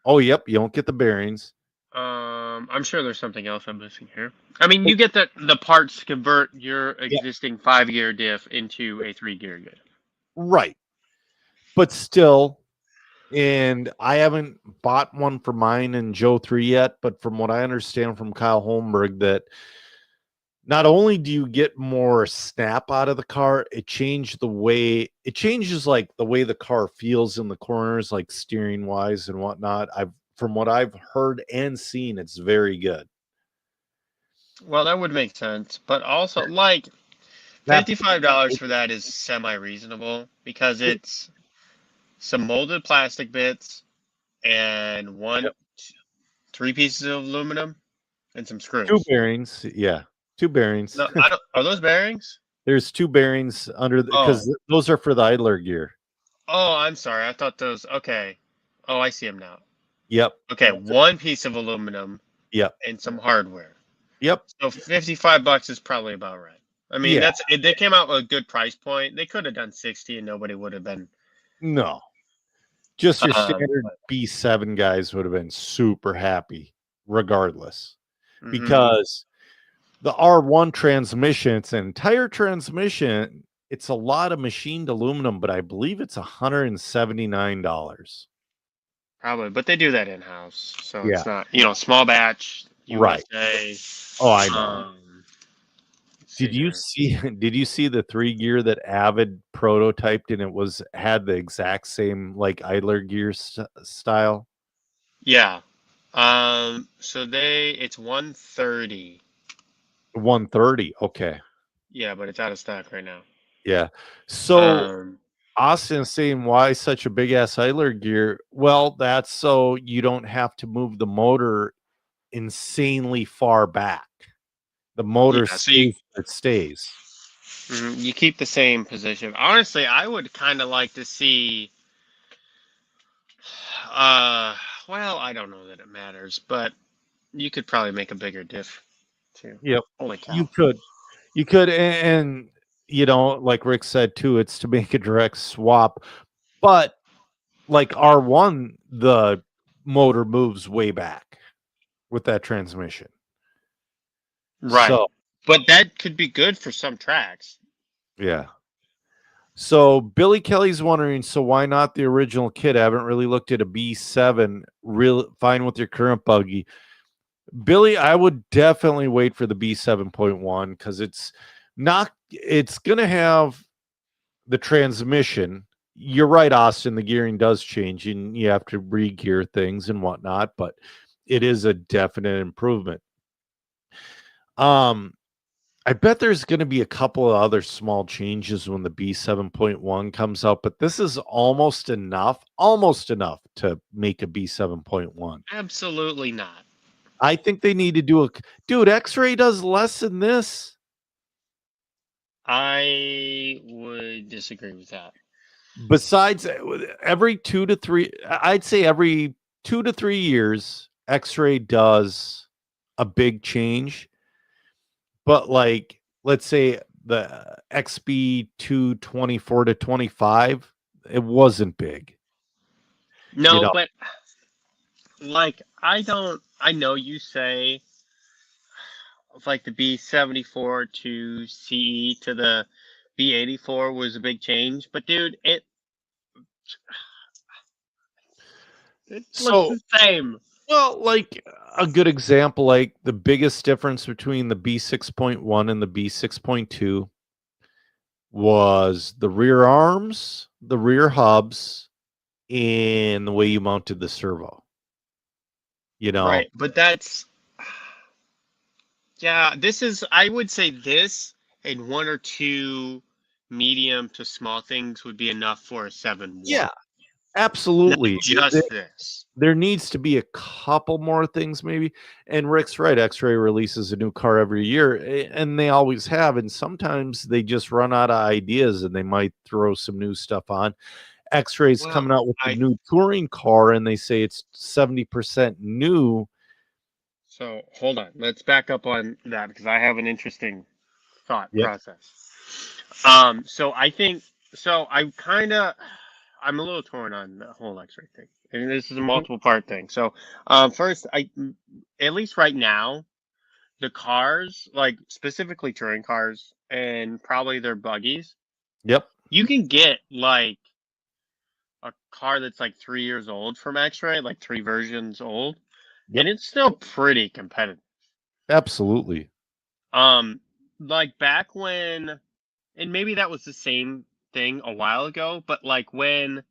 A: Oh, yep. You don't get the bearings.
B: I'm sure there's something else I'm missing here. I mean, you get the parts to convert your existing 5-gear diff into a 3-gear diff.
A: Right. But still, and I haven't bought one for mine and Joe 3 yet, but from what I understand from Kyle Holmberg, that not only do you get more snap out of the car, it changes like the way the car feels in the corners, like steering wise and whatnot. From what I've heard and seen, it's very good.
B: Well, that would make sense, but also $55 for that is semi-reasonable because it's some molded plastic bits, and
A: Yep.
B: 3 pieces of aluminum, and some screws.
A: 2 bearings. Yeah. 2 bearings.
B: No, I don't. Are those bearings?
A: There's 2 bearings under the
B: Oh.
A: because those are for the idler gear.
B: Oh, I'm sorry. I thought those. Okay. Oh, I see them now.
A: Yep.
B: Okay, 1 piece of aluminum
A: Yep.
B: and some hardware.
A: Yep.
B: So $55 is probably about right. I mean,
A: Yeah.
B: they came out with a good price point. They could have done 60 and nobody would have been.
A: No. Just your
B: Um,
A: standard B7 guys would have been super happy regardless.
B: mhm.
A: Because the R1 transmission, it's an entire transmission. It's a lot of machined aluminum, but I believe it's $179.
B: Probably, but they do that in house, so
A: Yeah.
B: it's not small batch
A: Right.
B: USA.
A: Oh, I know.
B: let's see
A: Did you
B: here.
A: see the 3 gear that Avid prototyped and it had the exact same like idler gear style?
B: Yeah. So it's 130.
A: 130. Okay.
B: Yeah, but it's out of stock right now.
A: Yeah. So Austin is saying, why such a big ass idler gear? Well, that's so you don't have to move the motor insanely far back. The motor stays.
B: You keep the same position. Honestly, I would kind of like to see. Well, I don't know that it matters, but you could probably make a bigger diff too.
A: Yep.
B: Holy cow.
A: You could, and like Rick said too, it's to make a direct swap. But like R1, the motor moves way back with that transmission.
B: Right.
A: So,
B: but that could be good for some tracks.
A: Yeah. So Billy Kelly's wondering, so why not the original kit? I haven't really looked at a B7. Real fine with your current buggy. Billy, I would definitely wait for the B7.1 because it's going to have the transmission. You're right, Austin. The gearing does change and you have to re-gear things and whatnot, but it is a definite improvement. I bet there's going to be a couple of other small changes when the B7.1 comes out, but this is almost enough to make a B7.1.
B: Absolutely not.
A: I think they need to do dude, X-Ray does less than this.
B: I would disagree with that.
A: Besides, every 2 to 3, I'd say every 2 to 3 years, X-Ray does a big change. But like, let's say the XB 224 to 25, it wasn't big.
B: No, but like I know you say like the B74 to CE to the B84 was a big change, but dude, it looks the same.
A: Well, like a good example, like the biggest difference between the B6.1 and the B6.2 was the rear arms, the rear hubs, and the way you mounted the servo.
B: Right, but that's I would say this and 1 or 2 medium to small things would be enough for a 7-1.
A: Yeah, absolutely.
B: Not just this.
A: There needs to be a couple more things maybe. And Rick's right. X-Ray releases a new car every year, and they always have. And sometimes they just run out of ideas and they might throw some new stuff on. X-Ray's coming out with a new touring car and they say it's 70% new.
B: So hold on. Let's back up on that because I have an interesting thought process. So I think I'm a little torn on the whole X-Ray thing. And this is a multiple part thing. So first, at least right now, the cars, like specifically touring cars and probably their buggies.
A: Yep.
B: You can get like a car that's like 3 years old from X-Ray, like 3 versions old. Yep. And it's still pretty competitive.
A: Absolutely.
B: Like back when, and maybe that was the same thing a while ago, but like when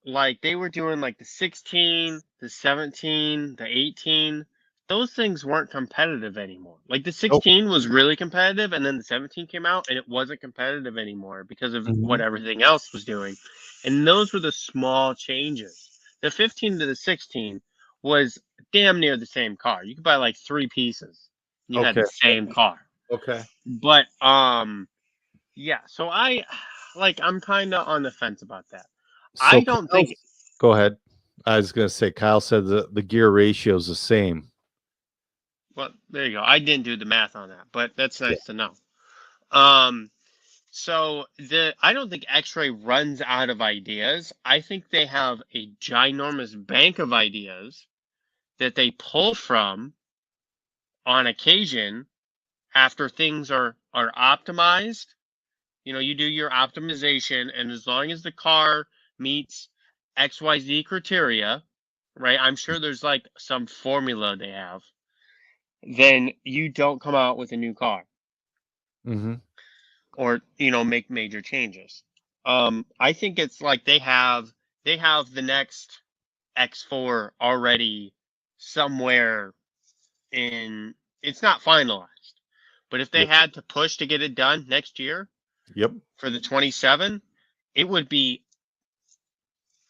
B: like they were doing like the 16, the 17, the 18, those things weren't competitive anymore. Like the
A: Nope.
B: 16 was really competitive, and then the 17 came out, and it wasn't competitive anymore because of what everything else was doing. And those were the small changes. The 15 to the 16 was damn near the same car. You could buy like 3 pieces. You had
A: Okay.
B: the same car.
A: Okay.
B: But yeah, so I'm kind of on the fence about that. I
A: So
B: don't think
A: go ahead. I was going to say, Kyle said the gear ratio is the same.
B: well, there you go. I didn't do the math on that, but that's
A: Yeah.
B: nice to know. So I don't think X-Ray runs out of ideas. I think they have a ginormous bank of ideas that they pull from on occasion after things are optimized. You know, you do your optimization, and as long as the car meets XYZ criteria, right? I'm sure there's like some formula they have. Then you don't come out with a new car.
A: Mm-hmm.
B: Or make major changes. I think it's like they have the next X4 already somewhere in it's not finalized. But if they
A: Yep.
B: had to push to get it done next year
A: Yep.
B: for the 27, it would be,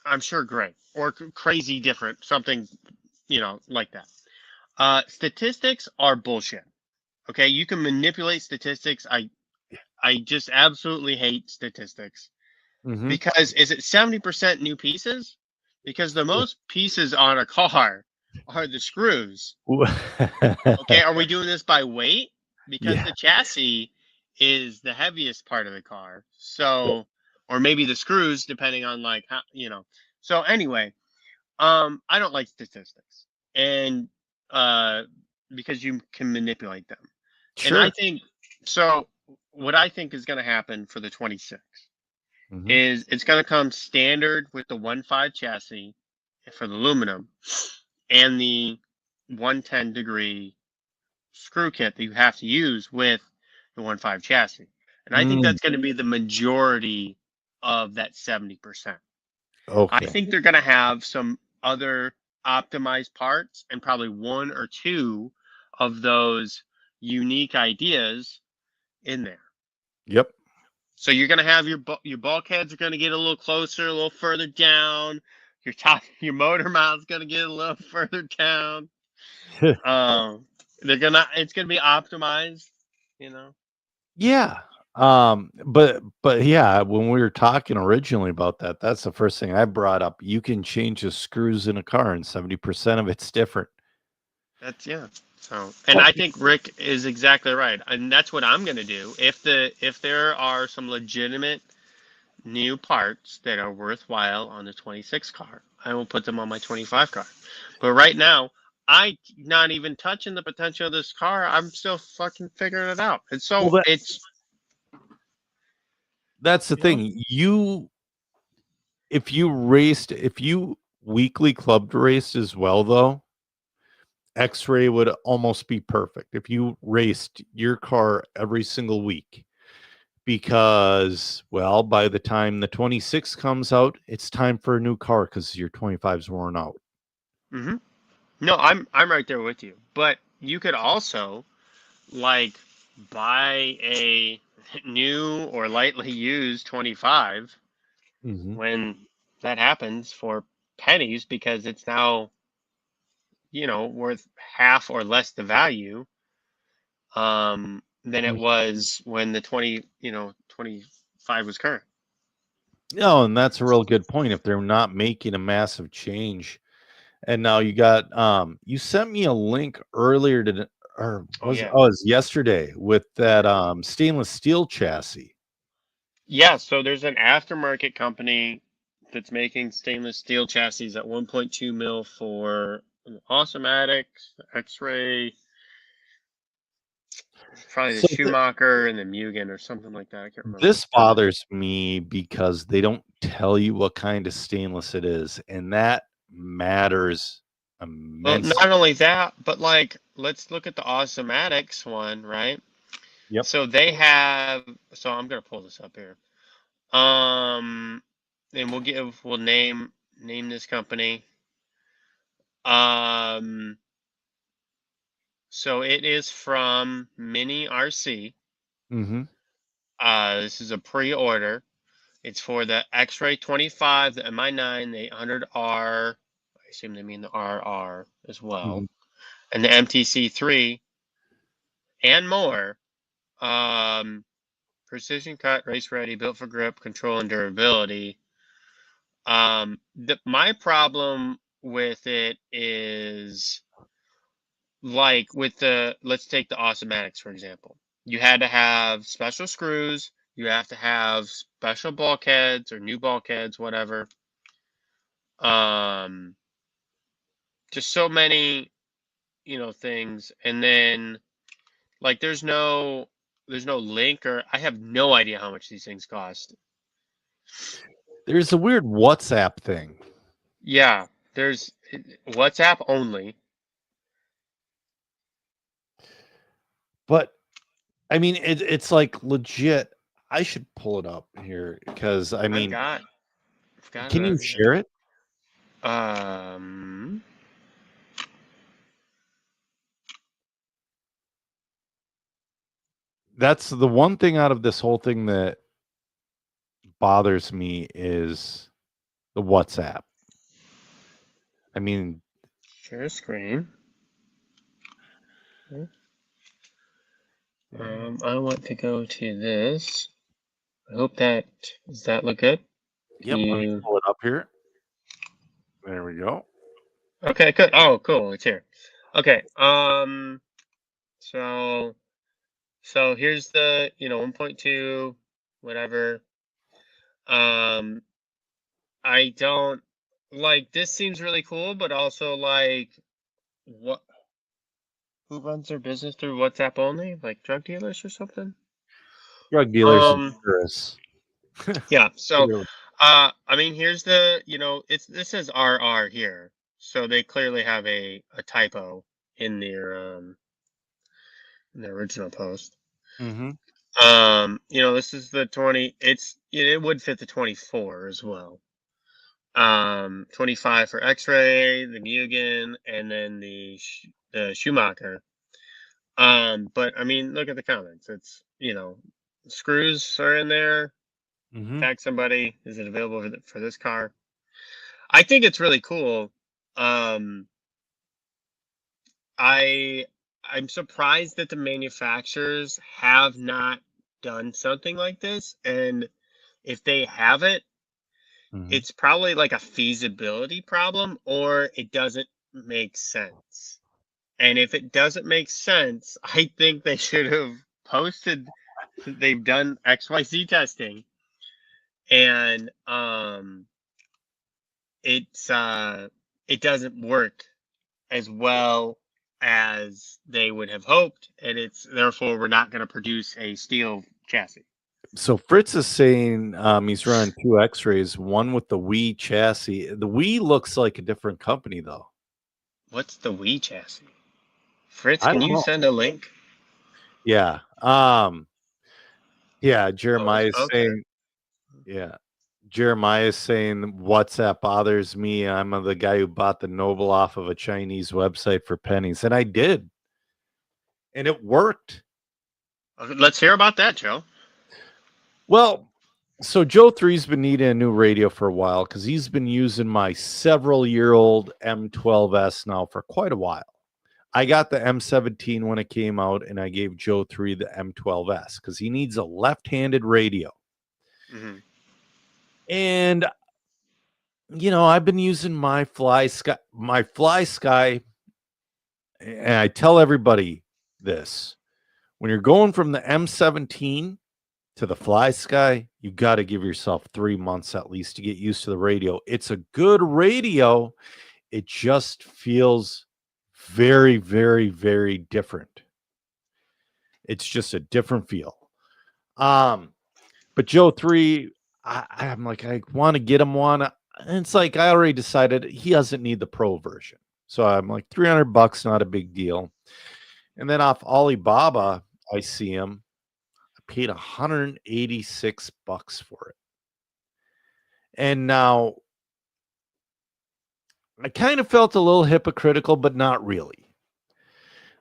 B: I'm sure, great or crazy different, something like that. Statistics are bullshit. Okay, you can manipulate statistics. I just absolutely hate statistics.
A: Mm-hmm.
B: Because is it 70% new pieces? Because the most pieces on a car are the screws. Okay, are we doing this by weight? Because
A: Yeah.
B: the chassis is the heaviest part of the car.
A: Yep.
B: So, or maybe the screws, depending on like how. So anyway, I don't like statistics, and uh, because you can manipulate them. And I
A: Sure.
B: think so. What I think is going to happen for the 26
A: Mm-hmm.
B: is it's going to come standard with the 1.5 chassis for the aluminum and the 110-degree screw kit that you have to use with the 1.5 chassis. And I think
A: Mm.
B: that's going to be the majority of that 70%. I
A: Okay.
B: think they're going to have some other optimized parts and probably one or two of those unique ideas in there.
A: Yep.
B: So you're going to have your bulkheads are going to get a little closer, a little further down. Your motor mount's going to get a little further down. It's going to be optimized, you know.
A: Yeah. But yeah, when we were talking originally about that, that's the first thing I brought up. You can change the screws in a car and 70% of it's different.
B: That's yeah. So, and I think Rick is exactly right, and that's what I'm going to do. If there are some legitimate new parts that are worthwhile on the 26 car, I will put them on my 25 car. But right now, I not even touching the potential of this car. I'm still fucking figuring it out. And
A: Well,
B: so
A: that's the
B: you know,
A: thing. If you weekly clubbed raced as well, though, X-Ray would almost be perfect if you raced your car every single week. Because, well, by the time the 26 comes out, it's time for a new car because your 25's worn out.
B: hmm no, I'm right there with you. But you could also like buy a new or lightly used 25
A: Mm-hmm.
B: when that happens for pennies because it's now worth half or less the value than it was when the 25 was current.
A: No, and that's a real good point. If they're not making a massive change, and now you got you sent me a link earlier to or
B: Oh
A: was
B: yeah.
A: it was yesterday with that stainless steel chassis.
B: Yeah, so there's an aftermarket company that's making stainless steel chassis at 1.2 mil for an Awesomatics, X-Ray, probably the
A: So
B: Schumacher and the Mugen or something like that. I can't remember.
A: this bothers me because they don't tell you what kind of stainless it is, and that matters
B: Well,
A: immensely.
B: not only that, but like let's look at the Awesomatics one, right?
A: Yep.
B: So they have. So I'm gonna pull this up here. Um, and we'll name this company. Um, So it is from Mini RC.
A: Mm-hmm.
B: This is a pre-order. It's for the X-Ray 25, the MI9, the 800R. I assume they mean the RR as well,
A: Mm-hmm.
B: and the MTC3 and more. Precision cut, race ready, built for grip, control, and durability. My problem with it is like with let's take the Awesomatics, for example. You had to have special screws. You have to have special bulkheads or new bulkheads, whatever. Um, just so many, things. And then like there's no link, or I have no idea how much these things cost.
A: There's a weird WhatsApp thing.
B: Yeah, there's WhatsApp only.
A: But I mean, it's like legit. I should pull it up here because I mean,
B: I've got it
A: can you
B: on
A: share
B: here.
A: it? That's the one thing out of this whole thing that bothers me is the WhatsApp. I mean,
B: Share screen. I want to go to this. I hope does that look good?
A: yep, let me pull it up here. There we go.
B: Okay, good. Oh, cool. It's here. Okay. So here's the, 1.2, whatever. I don't like this seems really cool, but also like what who runs their business through WhatsApp only? Like drug dealers or something?
A: Drug dealers and terrorists.
B: Yeah. So I mean here's the, this says RR here. So they clearly have a typo in their original post.
A: Mm-hmm.
B: This is the 20, it would fit the 24 as well. 25 for X-Ray, the Mugen, and then the Schumacher. But I mean, look at the comments. It's, screws are in there.
A: Mm-hmm.
B: Tag somebody. Is it available for this car? I think it's really cool. I'm surprised that the manufacturers have not done something like this, and if they have it, it's probably like a feasibility problem, or it doesn't make sense. And if it doesn't make sense, I think they should have posted they've done XYZ testing, and it doesn't work as well as they would have hoped, and it's therefore we're not going to produce a steel chassis.
A: So Fritz is saying he's running 2 X-rays, one with the Wii chassis. The Wii looks like a different company, though.
B: What's the Wii chassis? Fritz,
A: I
B: can
A: don't
B: you
A: know.
B: send a link?
A: Yeah. Yeah. Jeremiah is
B: Okay.
A: saying. Yeah. Jeremiah is saying WhatsApp bothers me. I'm the guy who bought the Noble off of a Chinese website for pennies, and I did, and it worked.
B: Okay, let's hear about that, Joe.
A: Well, so Joe 3's been needing a new radio for a while because he's been using my several-year-old M12S now for quite a while. I got the M17 when it came out, and I gave Joe 3 the M12S because he needs a left-handed radio.
B: Mm-hmm.
A: And I've been using my Fly Sky, and I tell everybody this: when you're going from the M17 to the Fly Sky, you got to give yourself 3 months at least to get used to the radio. It's a good radio. It just feels very, very, very different. It's just a different feel. But Joe 3, I'm like, I want to get him one. And it's like, I already decided he doesn't need the pro version. So I'm like, $300, not a big deal. And then off Alibaba, I see him. I paid $186 for it. And now I kind of felt a little hypocritical, but not really.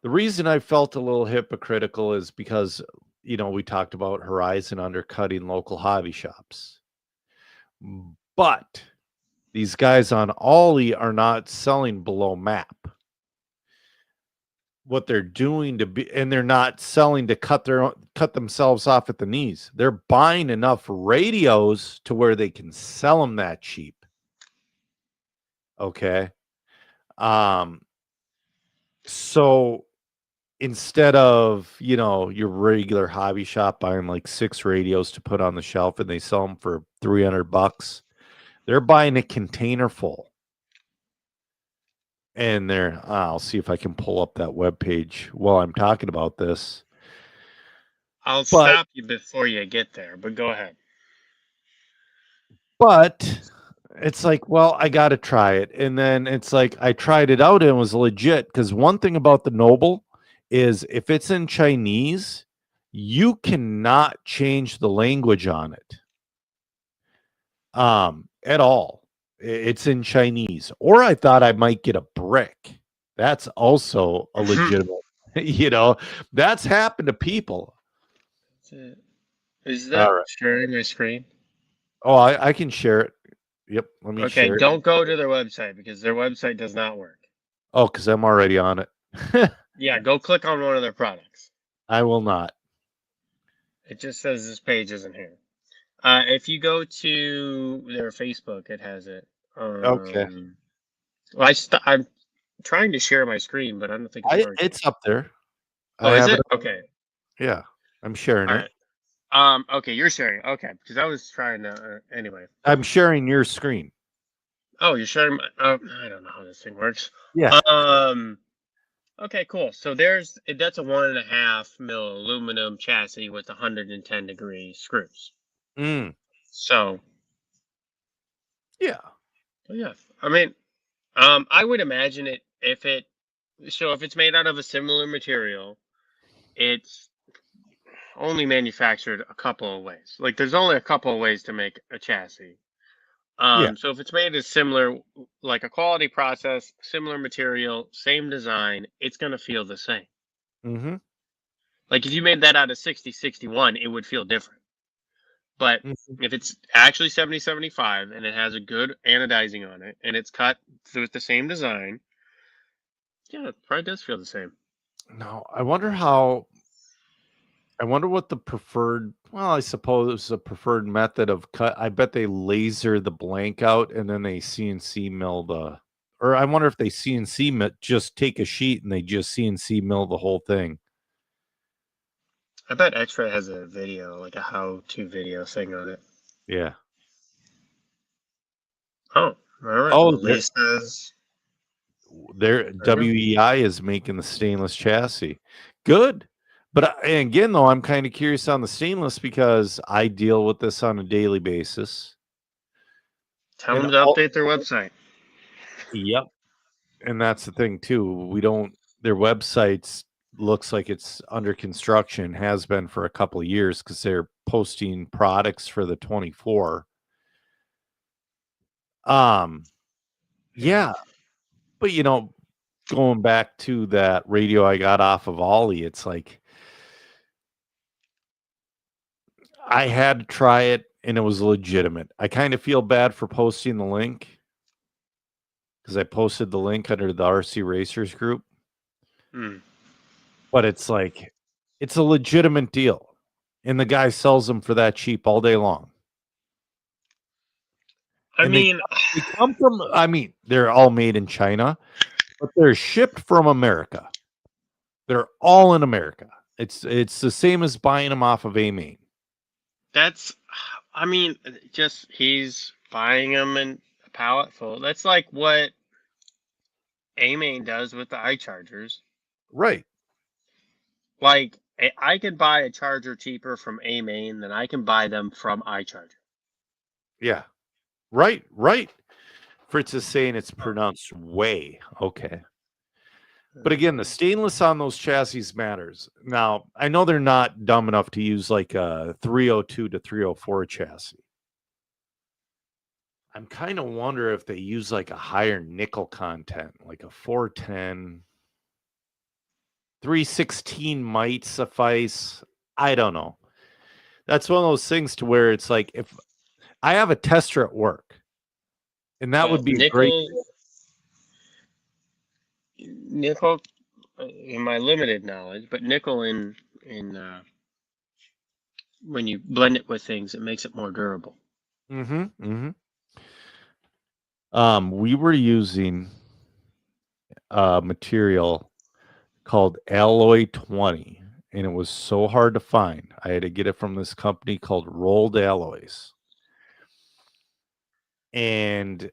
A: The reason I felt a little hypocritical is because, we talked about Horizon undercutting local hobby shops. But these guys on Ollie are not selling below map. What they're doing and they're not selling to cut themselves off at the knees. They're buying enough radios to where they can sell them that cheap. Okay. So instead of, your regular hobby shop buying like 6 radios to put on the shelf and they sell them for $300, they're buying a container full. And I'll see if I can pull up that webpage while I'm talking about this.
B: I'll stop you before you get there, but go ahead.
A: But it's like, well, I got to try it. And then it's like, I tried it out and it was legit. Because one thing about the Noble is if it's in Chinese, you cannot change the language on it. At all. It's in Chinese. Or I thought I might get a brick. That's also a legitimate, that's happened to people.
B: Is that sharing my screen?
A: Oh, I can share it. Yep. Let me share it.
B: Okay, don't go to their website because their website does not work.
A: Oh, because I'm already on it.
B: Yeah, go click on one of their products.
A: I will not.
B: It just says this page isn't here. If you go to their Facebook, it has it.
A: Okay.
B: Well, I'm trying to share my screen, but I don't think it's working.
A: It's up there.
B: Oh, is it? Okay.
A: Yeah, I'm sharing it.
B: Okay, you're sharing. Okay, because I was trying to. Anyway.
A: I'm sharing your screen.
B: Oh, you're sharing my. I don't know how this thing works.
A: Yeah.
B: Okay, cool. So that's a 1.5 mil aluminum chassis with 110-degree screws. So.
A: Yeah.
B: Yeah. I mean, I would imagine if it's made out of a similar material, it's only manufactured a couple of ways. Like there's only a couple of ways to make a chassis. So if it's made as similar, like a quality process, similar material, same design, it's gonna feel the same.
A: Mm-hmm.
B: Like if you made that out of 6061, it would feel different. But if it's actually 7075 and it has a good anodizing on it and it's cut with the same design, yeah, it probably does feel the same.
A: No, I wonder what the preferred, well, I suppose it's a preferred method of cut. I bet they laser the blank out and then they CNC mill or I wonder if they just take a sheet and they just CNC mill the whole thing.
B: I bet X-Ray has a video, like a how-to video thing on it.
A: Yeah.
B: Oh, all right.
A: Oh,
B: Lisa's.
A: Their WEI is making the stainless chassis. Good. But again, though, I'm kind of curious on the stainless because I deal with this on a daily basis.
B: Tell them to update their website.
A: Yep. And that's the thing, too. Their websites looks like it's under construction, has been for a couple of years because they're posting products for the 24. Yeah. But, going back to that radio I got off of Ollie, it's like I had to try it and it was legitimate. I kind of feel bad for posting the link because I posted the link under the RC Racers group. But it's like, it's a legitimate deal. And the guy sells them for that cheap all day long. They come from, they're all made in China, but they're shipped from America. They're all in America. It's the same as buying them off of AMain.
B: Just he's buying them in a pallet full. That's like what AMain does with the iChargers.
A: Right.
B: Like, I could buy a charger cheaper from AMain than I can buy them from iCharger.
A: Yeah. Right. Fritz is saying it's pronounced way. Okay. But again, the stainless on those chassis matters. Now, I know they're not dumb enough to use like a 302 to 304 chassis. I'm kind of wonder if they use like a higher nickel content, like a 410 316 might suffice. I don't know. That's one of those things to where it's like, if I have a tester at work, and that would be great.
B: Nickel, in my limited knowledge, but nickel in when you blend it with things, it makes it more durable.
A: We were using a material called Alloy 20, and it was so hard to find. I had to get it from this company called Rolled Alloys. And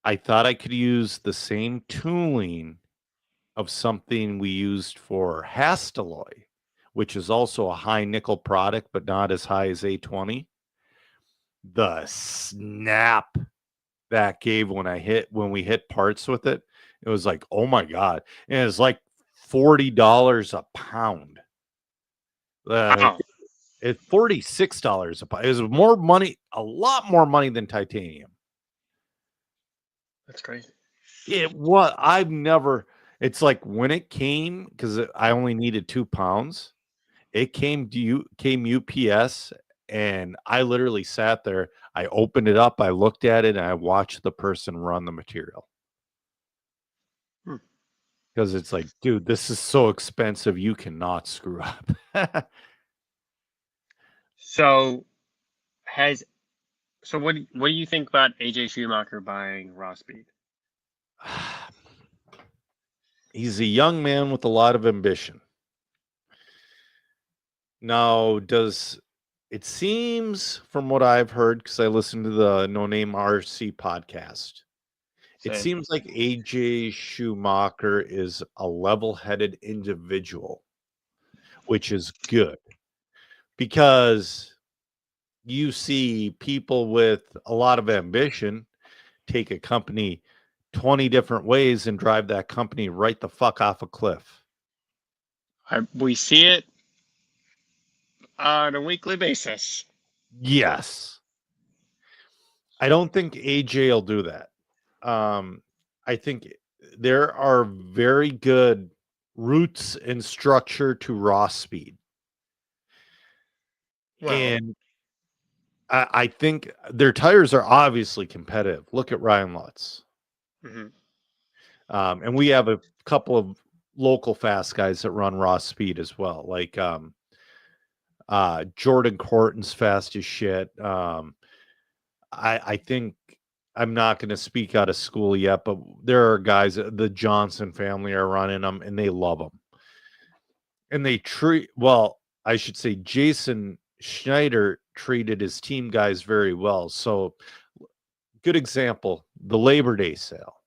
A: I thought I could use the same tooling of something we used for Hastelloy, which is also a high nickel product, but not as high as A20. The snap that gave when we hit parts with it, it was like, oh my God. And it's like $40 a pound.
B: Wow.
A: It's $46 a pound. It was more money, a lot more money than titanium.
B: That's crazy.
A: It's like when it came, because I only needed 2 pounds, it came UPS, and I literally sat there. I opened it up, I looked at it, and I watched the person run the material. Because it's like, dude, this is so expensive, you cannot screw up.
B: So what do you think about AJ Schumacher buying Raw Speed?
A: He's a young man with a lot of ambition. Now, it seems from what I've heard, because I listened to the No Name RC podcast, it seems like AJ Schumacher is a level-headed individual, which is good, because you see people with a lot of ambition take a company 20 different ways and drive that company right the fuck off a cliff.
B: We see it on a weekly basis.
A: Yes. I don't think AJ will do that. I think there are very good roots and structure to Raw Speed. Well, and I think their tires are obviously competitive. Look at Ryan Lutz. And we have a couple of local fast guys that run Raw Speed as well. Like Jordan Corton's fast as shit. I think, I'm not going to speak out of school yet, but there are guys, the Johnson family are running them, and they love them. And I should say Jason Schneider treated his team guys very well. So, good example, the Labor Day sale.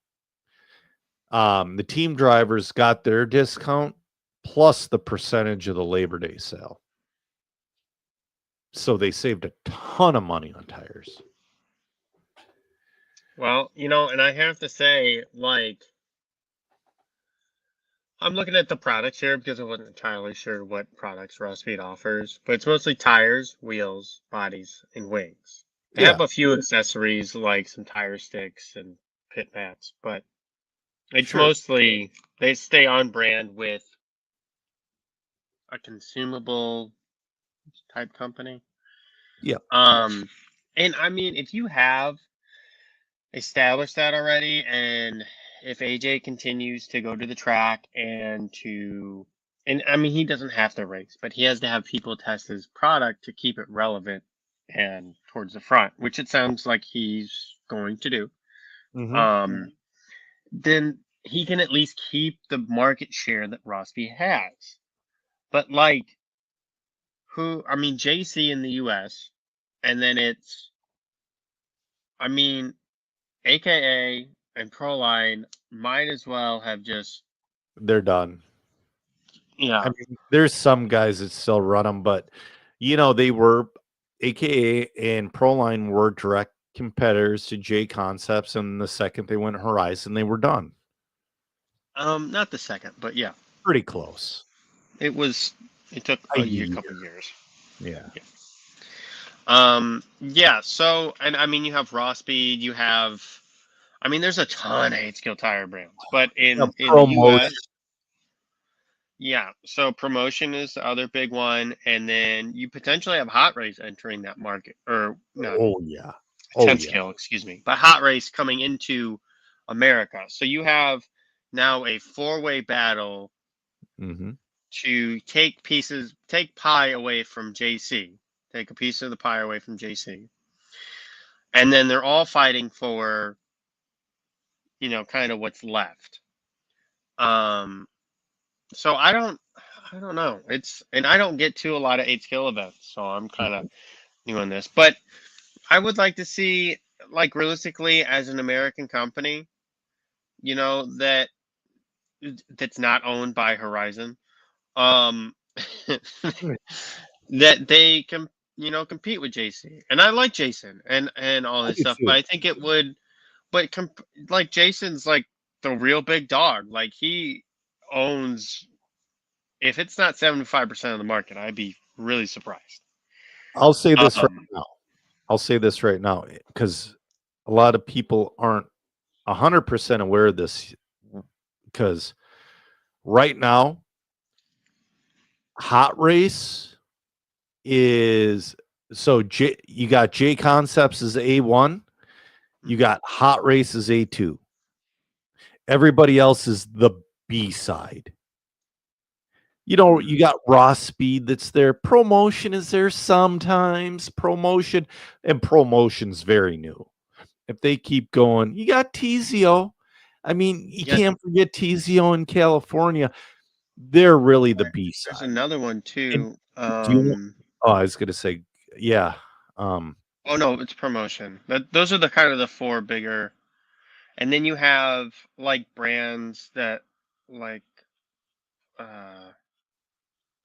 A: The team drivers got their discount plus the percentage of the Labor Day sale. So they saved a ton of money on tires.
B: Well, and I have to say, like, I'm looking at the products here because I wasn't entirely sure what products Raw Speed offers, but it's mostly tires, wheels, bodies, and wings. They have a few accessories like some tire sticks and pit mats, but it's mostly, they stay on brand with a consumable type company.
A: Yeah.
B: And I mean, if you have established that already, and if AJ continues to go to the track and I mean, he doesn't have to race, but he has to have people test his product to keep it relevant and towards the front, which it sounds like he's going to do. Then he can at least keep the market share that Raw Speed has. But like, JC in the US, and then it's, AKA and Proline might as well have
A: they're done.
B: Yeah.
A: I mean, there's some guys that still run them, but they were, AKA and Proline were direct competitors to J Concepts, and the second they went Horizon, they were done.
B: Not the second, but yeah.
A: Pretty close.
B: It took a couple years.
A: Yeah.
B: Yeah, so, and you have Raw Speed, you have, there's a ton of 8 Skill tire brands, but in the US, Yeah, so promotion is the other big one, and then you potentially have Hot Race entering that market, or not
A: Oh yeah. Oh
B: Tenth
A: yeah.
B: Kill, excuse me, but Hot Race coming into America. So you have now a four-way battle
A: Mm-hmm.
B: to take pie away from JC, take a piece of the pie away from JC, and then they're all fighting for, kind of what's left. Um, so I don't know. And I don't get to a lot of 8 skill events, so I'm kind of new on this. But I would like to see, like, realistically, as an American company, that that's not owned by Horizon, um, that they can, compete with JC. And I like Jason and all
A: I
B: his
A: do
B: stuff, but
A: too.
B: I think it would, but like Jason's like the real big dog. Like he owns, if it's not 75% of the market, I'd be really surprised.
A: I'll say this right
B: Um,
A: now. I'll say this right now because a lot of people aren't 100% aware of this because right now, Hot Race is so you got J Concepts as A1, you got Hot Race as A2. Everybody else is the B side. You got Raw Speed that's there. Promotion is there sometimes. Promotion's very new. If they keep going, you got Tizio. I mean, you
B: yeah,
A: can't forget Tizio in California. They're really the B
B: there's
A: side.
B: another one
A: And
B: too.
A: do you oh, I was gonna say, yeah.
B: Oh no, it's promotion. Those are the kind of the four bigger, and then you have like brands that like uh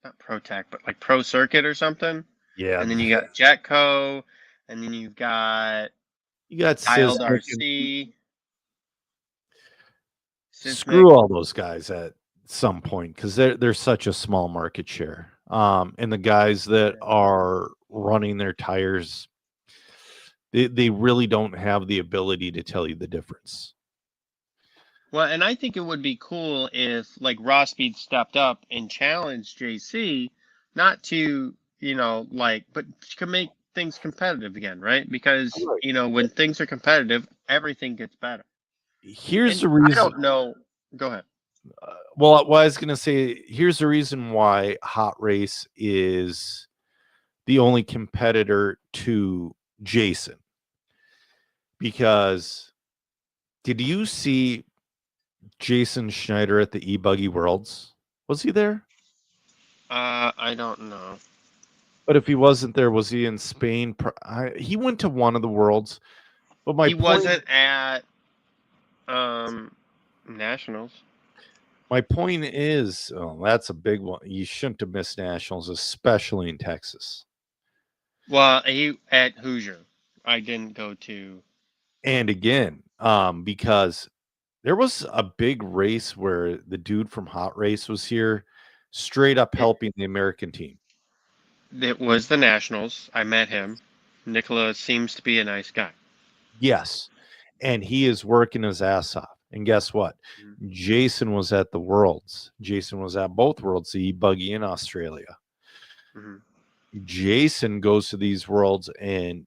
B: not ProTech, but like Pro Circuit or something.
A: Yeah.
B: And then you got Jetco, and then you've got
A: You got
B: Dialed
A: Sismic and
B: RC, Sismic.
A: screw all those guys at some point because they're such a small market share. And the guys that are running their tires, they really don't have the ability to tell you the difference.
B: Well, and I think it would be cool if like Raw Speed stepped up and challenged JC, not to, but to make things competitive again, right? Because,
A: Right.
B: when things are competitive, everything gets better.
A: Here's
B: And
A: the
B: I
A: reason.
B: don't know. Go ahead.
A: Well, what I was gonna say, here's the reason why Hot Race is the only competitor to Jason. Because did you see Jason Schneider at the E-Buggy Worlds? Was he there?
B: I don't know.
A: But if he wasn't there, was he in Spain? He went to one of the worlds. But
B: He wasn't at Nationals.
A: my point is, oh, that's a big one. You shouldn't have missed nationals, especially in Texas.
B: Well, he at Hoosier. I didn't go to.
A: And again, because there was a big race where the dude from Hot Race was here, straight up
B: It,
A: helping the American team.
B: it was the Nationals. I met him. Nicola seems to be a nice guy.
A: Yes. And he is working his ass off. And guess what? Jason was at the Worlds. Jason was at both Worlds, the E-Buggy in Australia.
B: Mm-hmm.
A: Jason goes to these Worlds, and,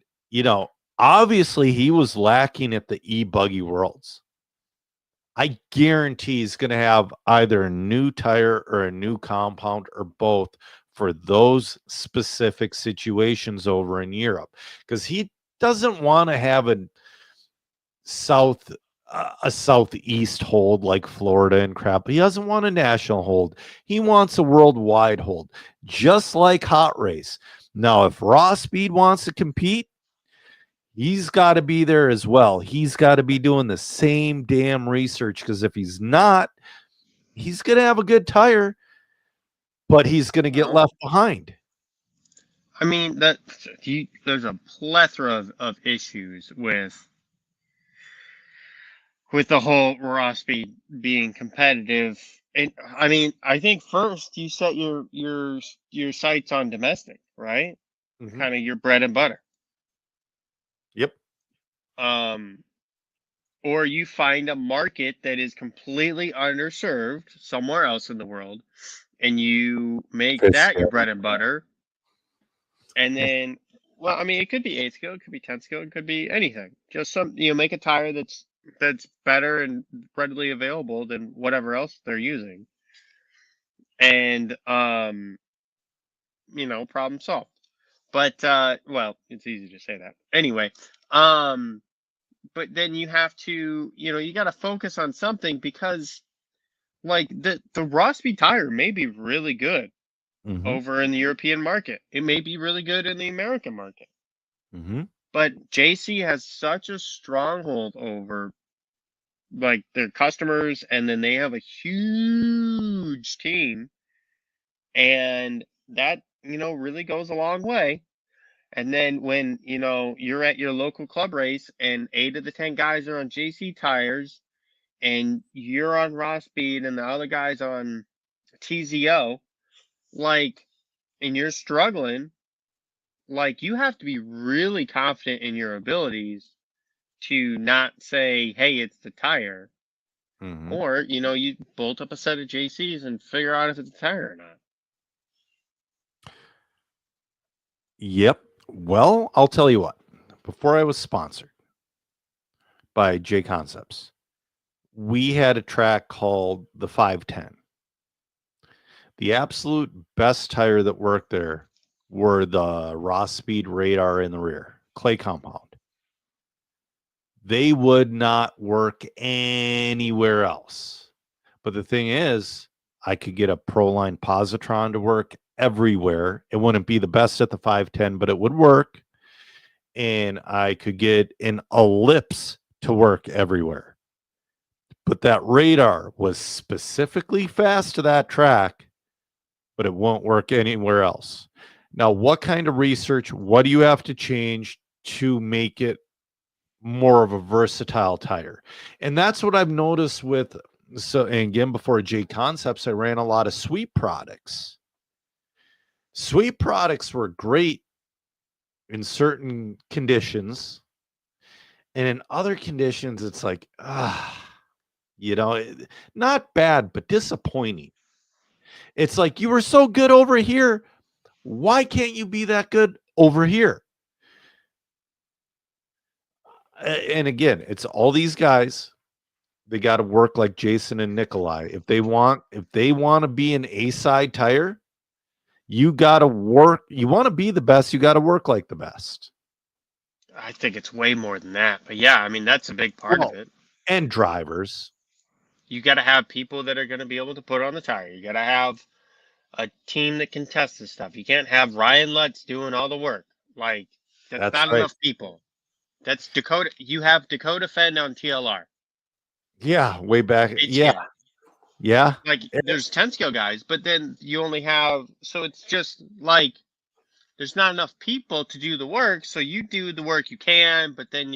A: obviously he was lacking at the E-Buggy Worlds. I guarantee he's going to have either a new tire or a new compound or both for those specific situations over in Europe because he doesn't want to have a southeast hold like Florida and crap. He doesn't want a national hold. He wants a worldwide hold, just like Hot Race. Now, if Raw Speed wants to compete, he's got to be there as well. He's got to be doing the same damn research because if he's not, he's going to have a good tire, but he's going to get left behind.
B: I mean there's a plethora of issues with the whole Raw Speed being competitive. And I mean, I think first you set your sights on domestic, right?
A: Mm-hmm.
B: Kind of your bread and butter.
A: Yep.
B: Or you find a market that is completely underserved somewhere else in the world, and you make
A: Fish
B: that your
A: scale.
B: bread and butter. And then, well, I mean, it could be 8 skill, it could be 10 skill, it could be anything. Just make a tire that's better and readily available than whatever else they're using. And problem solved. But well, it's easy to say that. Anyway, but then you have to, you got to focus on something, because like the Rossby tire may be really good over in the European market. It may be really good in the American market. But JC has such a stronghold over like their customers, and then they have a huge team, and that really goes a long way. And then when you're at your local club race and 8 of the 10 guys are on JC tires, and you're on raw speed and the other guy's on TZO, like, and you're struggling, like, you have to be really confident in your abilities to not say, hey, it's the tire. Or, you bolt up a set of JCs and figure out if it's a tire or not.
A: Yep. Well, I'll tell you what. Before I was sponsored by J Concepts, we had a track called the 510. The absolute best tire that worked there were the raw speed radar in the rear, clay compound. They would not work anywhere else. But the thing is, I could get a Proline Positron to work everywhere. It wouldn't be the best at the 510, but it would work. And I could get an Ellipse to work everywhere. But that radar was specifically fast to that track, but it won't work anywhere else. Now, what kind of research, what do you have to change to make it more of a versatile tire? And that's what I've noticed with, so, and again, before J Concepts, I ran a lot of Sweet products. Sweet products were great in certain conditions, and in other conditions, it's like, not bad, but disappointing. It's like, you were so good over here. Why can't you be that good over here? And again, it's all these guys. They got to work like Jason and Nikolai. If they want to be an A-side tire, you got to work. You want to be the best, you got to work like the best.
B: I think it's way more than that. But yeah, I mean, that's a big part of it.
A: And drivers.
B: You got to have people that are going to be able to put on the tire. You got to have a team that can test this stuff. You can't have Ryan Lutz doing all the work. Like, that's not enough people. That's Dakota. You have Dakota Fenn on TLR.
A: Yeah, way back. Yeah.
B: Like, there's 10 skill guys, but then you only have, so it's just like, there's not enough people to do the work. So you do the work you can, but then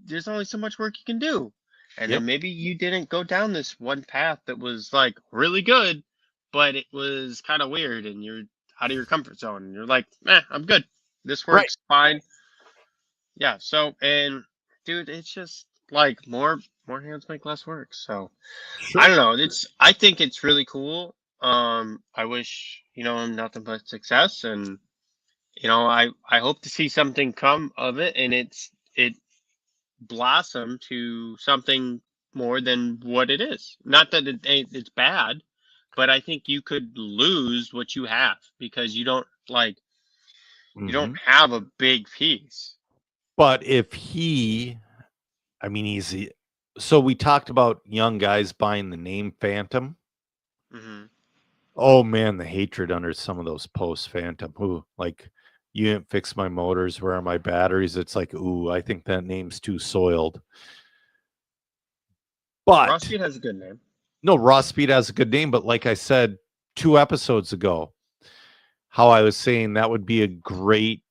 B: there's only so much work you can do. And then maybe you didn't go down this one path that was like really good, but it was kind of weird, and you're out of your comfort zone, and you're like, I'm good. This works fine. Yeah. So, and dude, it's just like more hands make less work. So I don't know. I think it's really cool. I wish, him nothing but success, and, I hope to see something come of it, and it blossom to something more than what it is. Not that it's bad, but I think you could lose what you have because you don't you don't have a big piece.
A: But if so we talked about young guys buying the name Phantom. Oh man, the hatred under some of those posts, Phantom. Who, like, you didn't fix my motors, where are my batteries? It's like, ooh, I think that name's too soiled. But
B: Raw Speed has a good name.
A: No, Raw Speed has a good name, but like I said 2 episodes ago, how I was saying that would be a great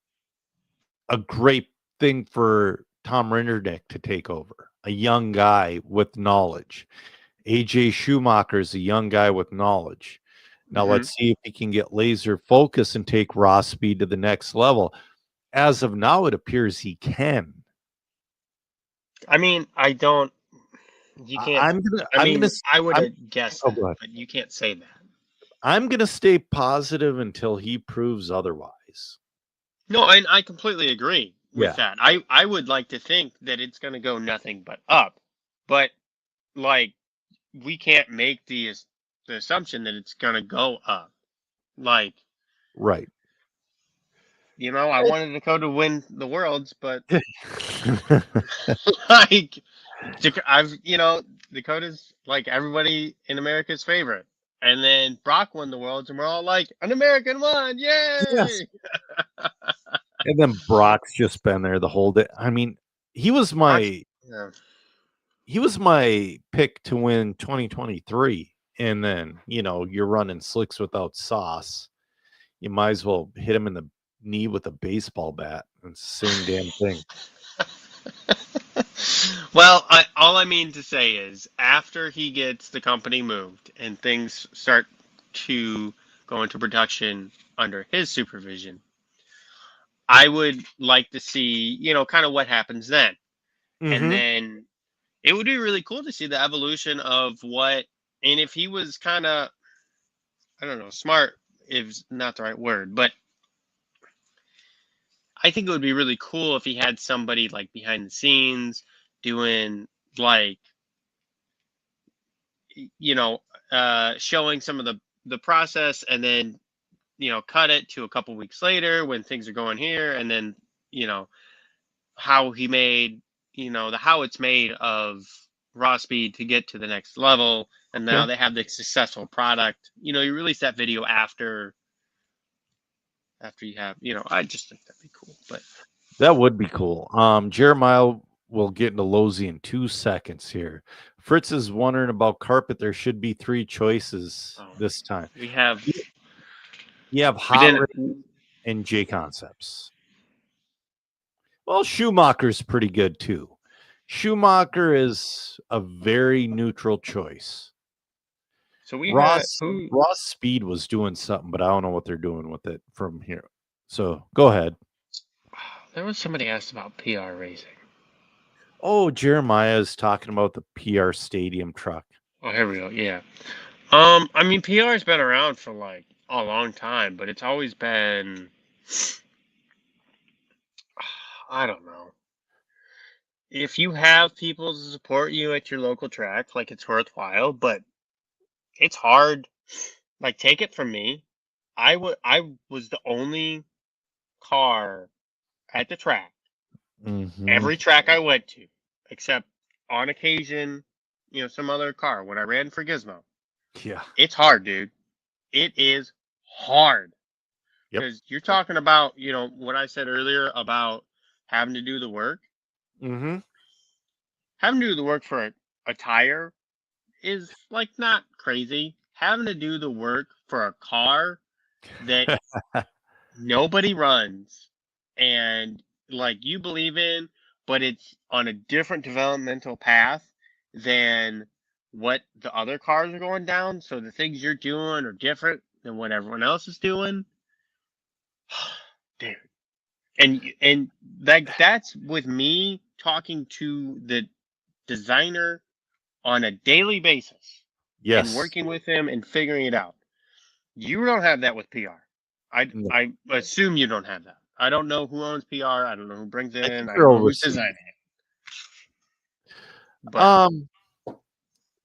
A: thing for Tom Rindernick to take over. A young guy with knowledge. AJ Schumacher is a young guy with knowledge. Now let's see if he can get laser focus and take Raw Speed to the next level. As of now, it appears he can.
B: I mean, I don't. You can't. I would have guessed that, but you can't say that.
A: I'm gonna stay positive until he proves otherwise.
B: No, and I completely agree with
A: Yeah.
B: that. I would like to think that it's going to go nothing but up, but like we can't make the assumption that it's going to go up. Like,
A: Right.
B: I wanted Dakota to win the worlds, but like Dakota's like everybody in America's favorite. And then Brock won the worlds and we're all like, an American won,
A: Yes.
B: yay!
A: And then Brock's just been there the whole day. I mean, he was my
B: Yeah.
A: he was my pick to win 2023. And then, you're running slicks without sauce. You might as well hit him in the knee with a baseball bat. It's the same damn thing.
B: Well, all I mean to say is after he gets the company moved and things start to go into production under his supervision, I would like to see, kind of what happens then. And
A: Mm-hmm.
B: then it would be really cool to see the evolution of and if he was kind of, I don't know, smart is not the right word, but I think it would be really cool if he had somebody like behind the scenes doing like, showing some of the process and then, cut it to a couple weeks later when things are going here. And then, how he made, how it's made of raw speed to get to the next level. And now they have the successful product. You release that video after you have, I just think that'd be cool. But
A: That would be cool. Jeremiah will get into Lozy in 2 seconds here. Fritz is wondering about carpet. There should be 3 choices this time.
B: We have
A: Hot Rod and J Concepts. Well, Schumacher's pretty good too. Schumacher is a very neutral choice.
B: So
A: Ross Speed was doing something, but I don't know what they're doing with it from here. So go ahead.
B: There was somebody asked about PR racing.
A: Oh, Jeremiah is talking about the PR Stadium truck.
B: Oh, here we go. Yeah. I mean, PR has been around for like a long time, but it's always been, I don't know. If you have people to support you at your local track, like it's worthwhile, but it's hard. Like, take it from me. I was the only car at the track.
A: Mm-hmm.
B: Every track I went to, except on occasion, some other car when I ran for Gizmo.
A: Yeah.
B: It's hard, dude. It is hard.
A: Yep.
B: Because you're talking about, what I said earlier about having to do the work.
A: Mm-hmm.
B: Having to do the work for a tire is like not crazy. Having to do the work for a car that nobody runs and like you believe in, but it's on a different developmental path than what the other cars are going down. So the things you're doing are different than what everyone else is doing. Dude. And that's with me talking to the designer on a daily basis.
A: Yes.
B: And working with him and figuring it out. You don't have that with PR. I assume you don't have that. I don't know who owns PR. I don't know who brings it in. I don't know who's designing it.
A: But,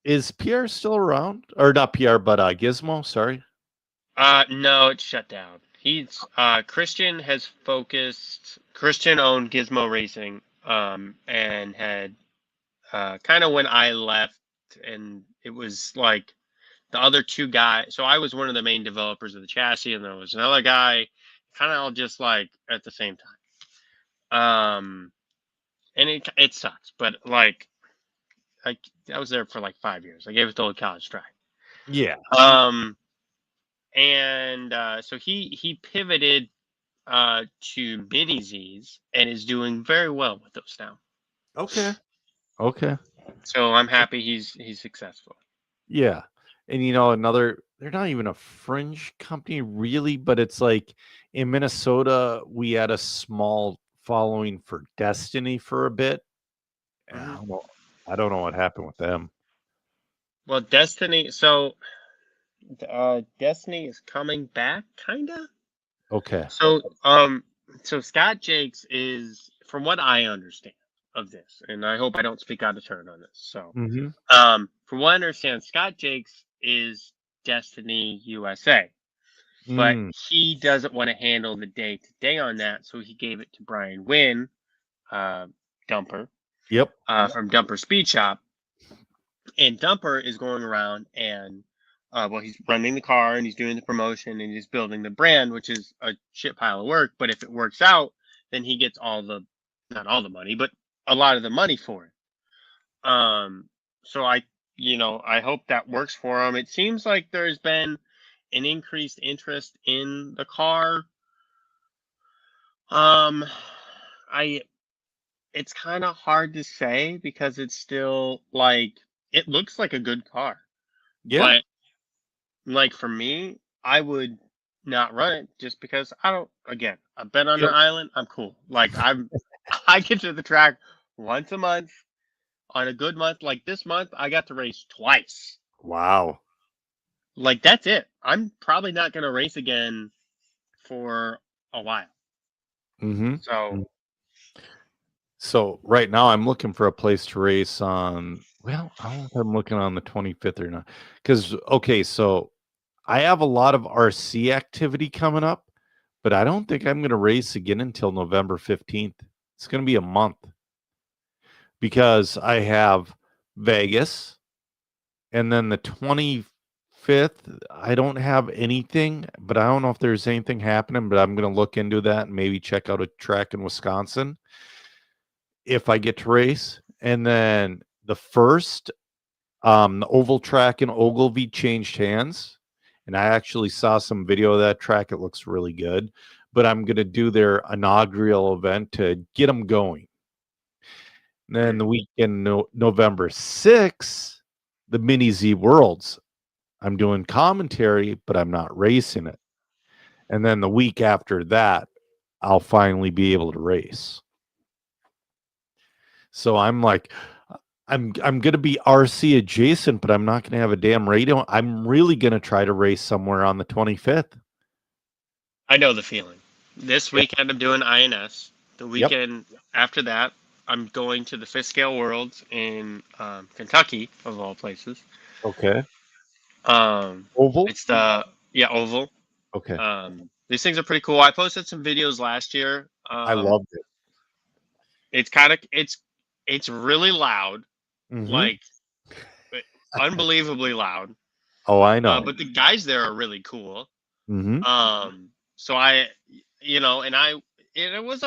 A: is PR still around? Or not PR, but Gizmo, sorry.
B: No, it's shut down. He's Christian owned Gizmo Racing, and had kind of when I left, and it was like the other 2 guys. So I was one of the main developers of the chassis, and there was another guy, kind of all just like at the same time. And it sucks, but like I was there for like 5 years. I gave it the old college try.
A: Yeah.
B: And so he pivoted to Mini Z's and is doing very well with those now.
A: Okay.
B: So I'm happy he's successful.
A: Yeah. And they're not even a fringe company really, but it's like in Minnesota, we had a small following for Destiny for a bit.
B: Mm-hmm.
A: I don't know what happened with them.
B: Well, Destiny, so Destiny is coming back, kinda.
A: Okay.
B: So Scott Jakes is, from what I understand of this, and I hope I don't speak out of turn on this. So,
A: Mm-hmm.
B: from what I understand, Scott Jakes is Destiny USA, but
A: Mm.
B: he doesn't want to handle the day to day on that, so he gave it to Brian Wynn, uh, Dumper,
A: Yep.
B: from Dumper Speed Shop, and Dumper is going around and well, he's running the car and he's doing the promotion and he's building the brand, which is a shit pile of work. But if it works out, then he gets not all the money, but a lot of the money for it. So I hope that works for him. It seems like there's been an increased interest in the car. Um, I It's kind of hard to say because it's still like it looks like a good car,
A: Yeah.
B: but like for me, I would not run it just because I don't. Again, I've been on the
A: Yep.
B: island. I'm cool. Like I get to the track once a month on a good month. Like this month, I got to race twice.
A: Wow.
B: Like that's it. I'm probably not gonna race again for a while.
A: Mm-hmm.
B: So
A: So right now I'm looking for a place to race on. Well, I don't know if I'm looking on the 25th or not. Because okay, so I have a lot of RC activity coming up, but I don't think I'm going to race again until November 15th. It's going to be a month because I have Vegas and then the 25th. I don't have anything, but I don't know if there's anything happening, but I'm going to look into that and maybe check out a track in Wisconsin if I get to race. And then the first, the oval track in Ogilvy changed hands. And I actually saw some video of that track. It looks really good. But I'm going to do their inaugural event to get them going. And then the weekend, November 6th, the Mini Z Worlds. I'm doing commentary, but I'm not racing it. And then the week after that, I'll finally be able to race. So I'm like, I'm going to be RC adjacent, but I'm not going to have a damn radio. I'm really going to try to race somewhere on the 25th.
B: I know the feeling. This
A: Yep.
B: weekend I'm doing INS. The
A: Yep.
B: weekend after that, I'm going to the Fifth Scale Worlds in Kentucky, of all places.
A: Okay.
B: Um,
A: Oval.
B: it's Oval.
A: Okay.
B: These things are pretty cool. I posted some videos last year.
A: I loved it.
B: It's really loud,
A: Mm-hmm.
B: like unbelievably loud.
A: Oh, I know.
B: But the guys there are really cool.
A: Mm-hmm.
B: So it was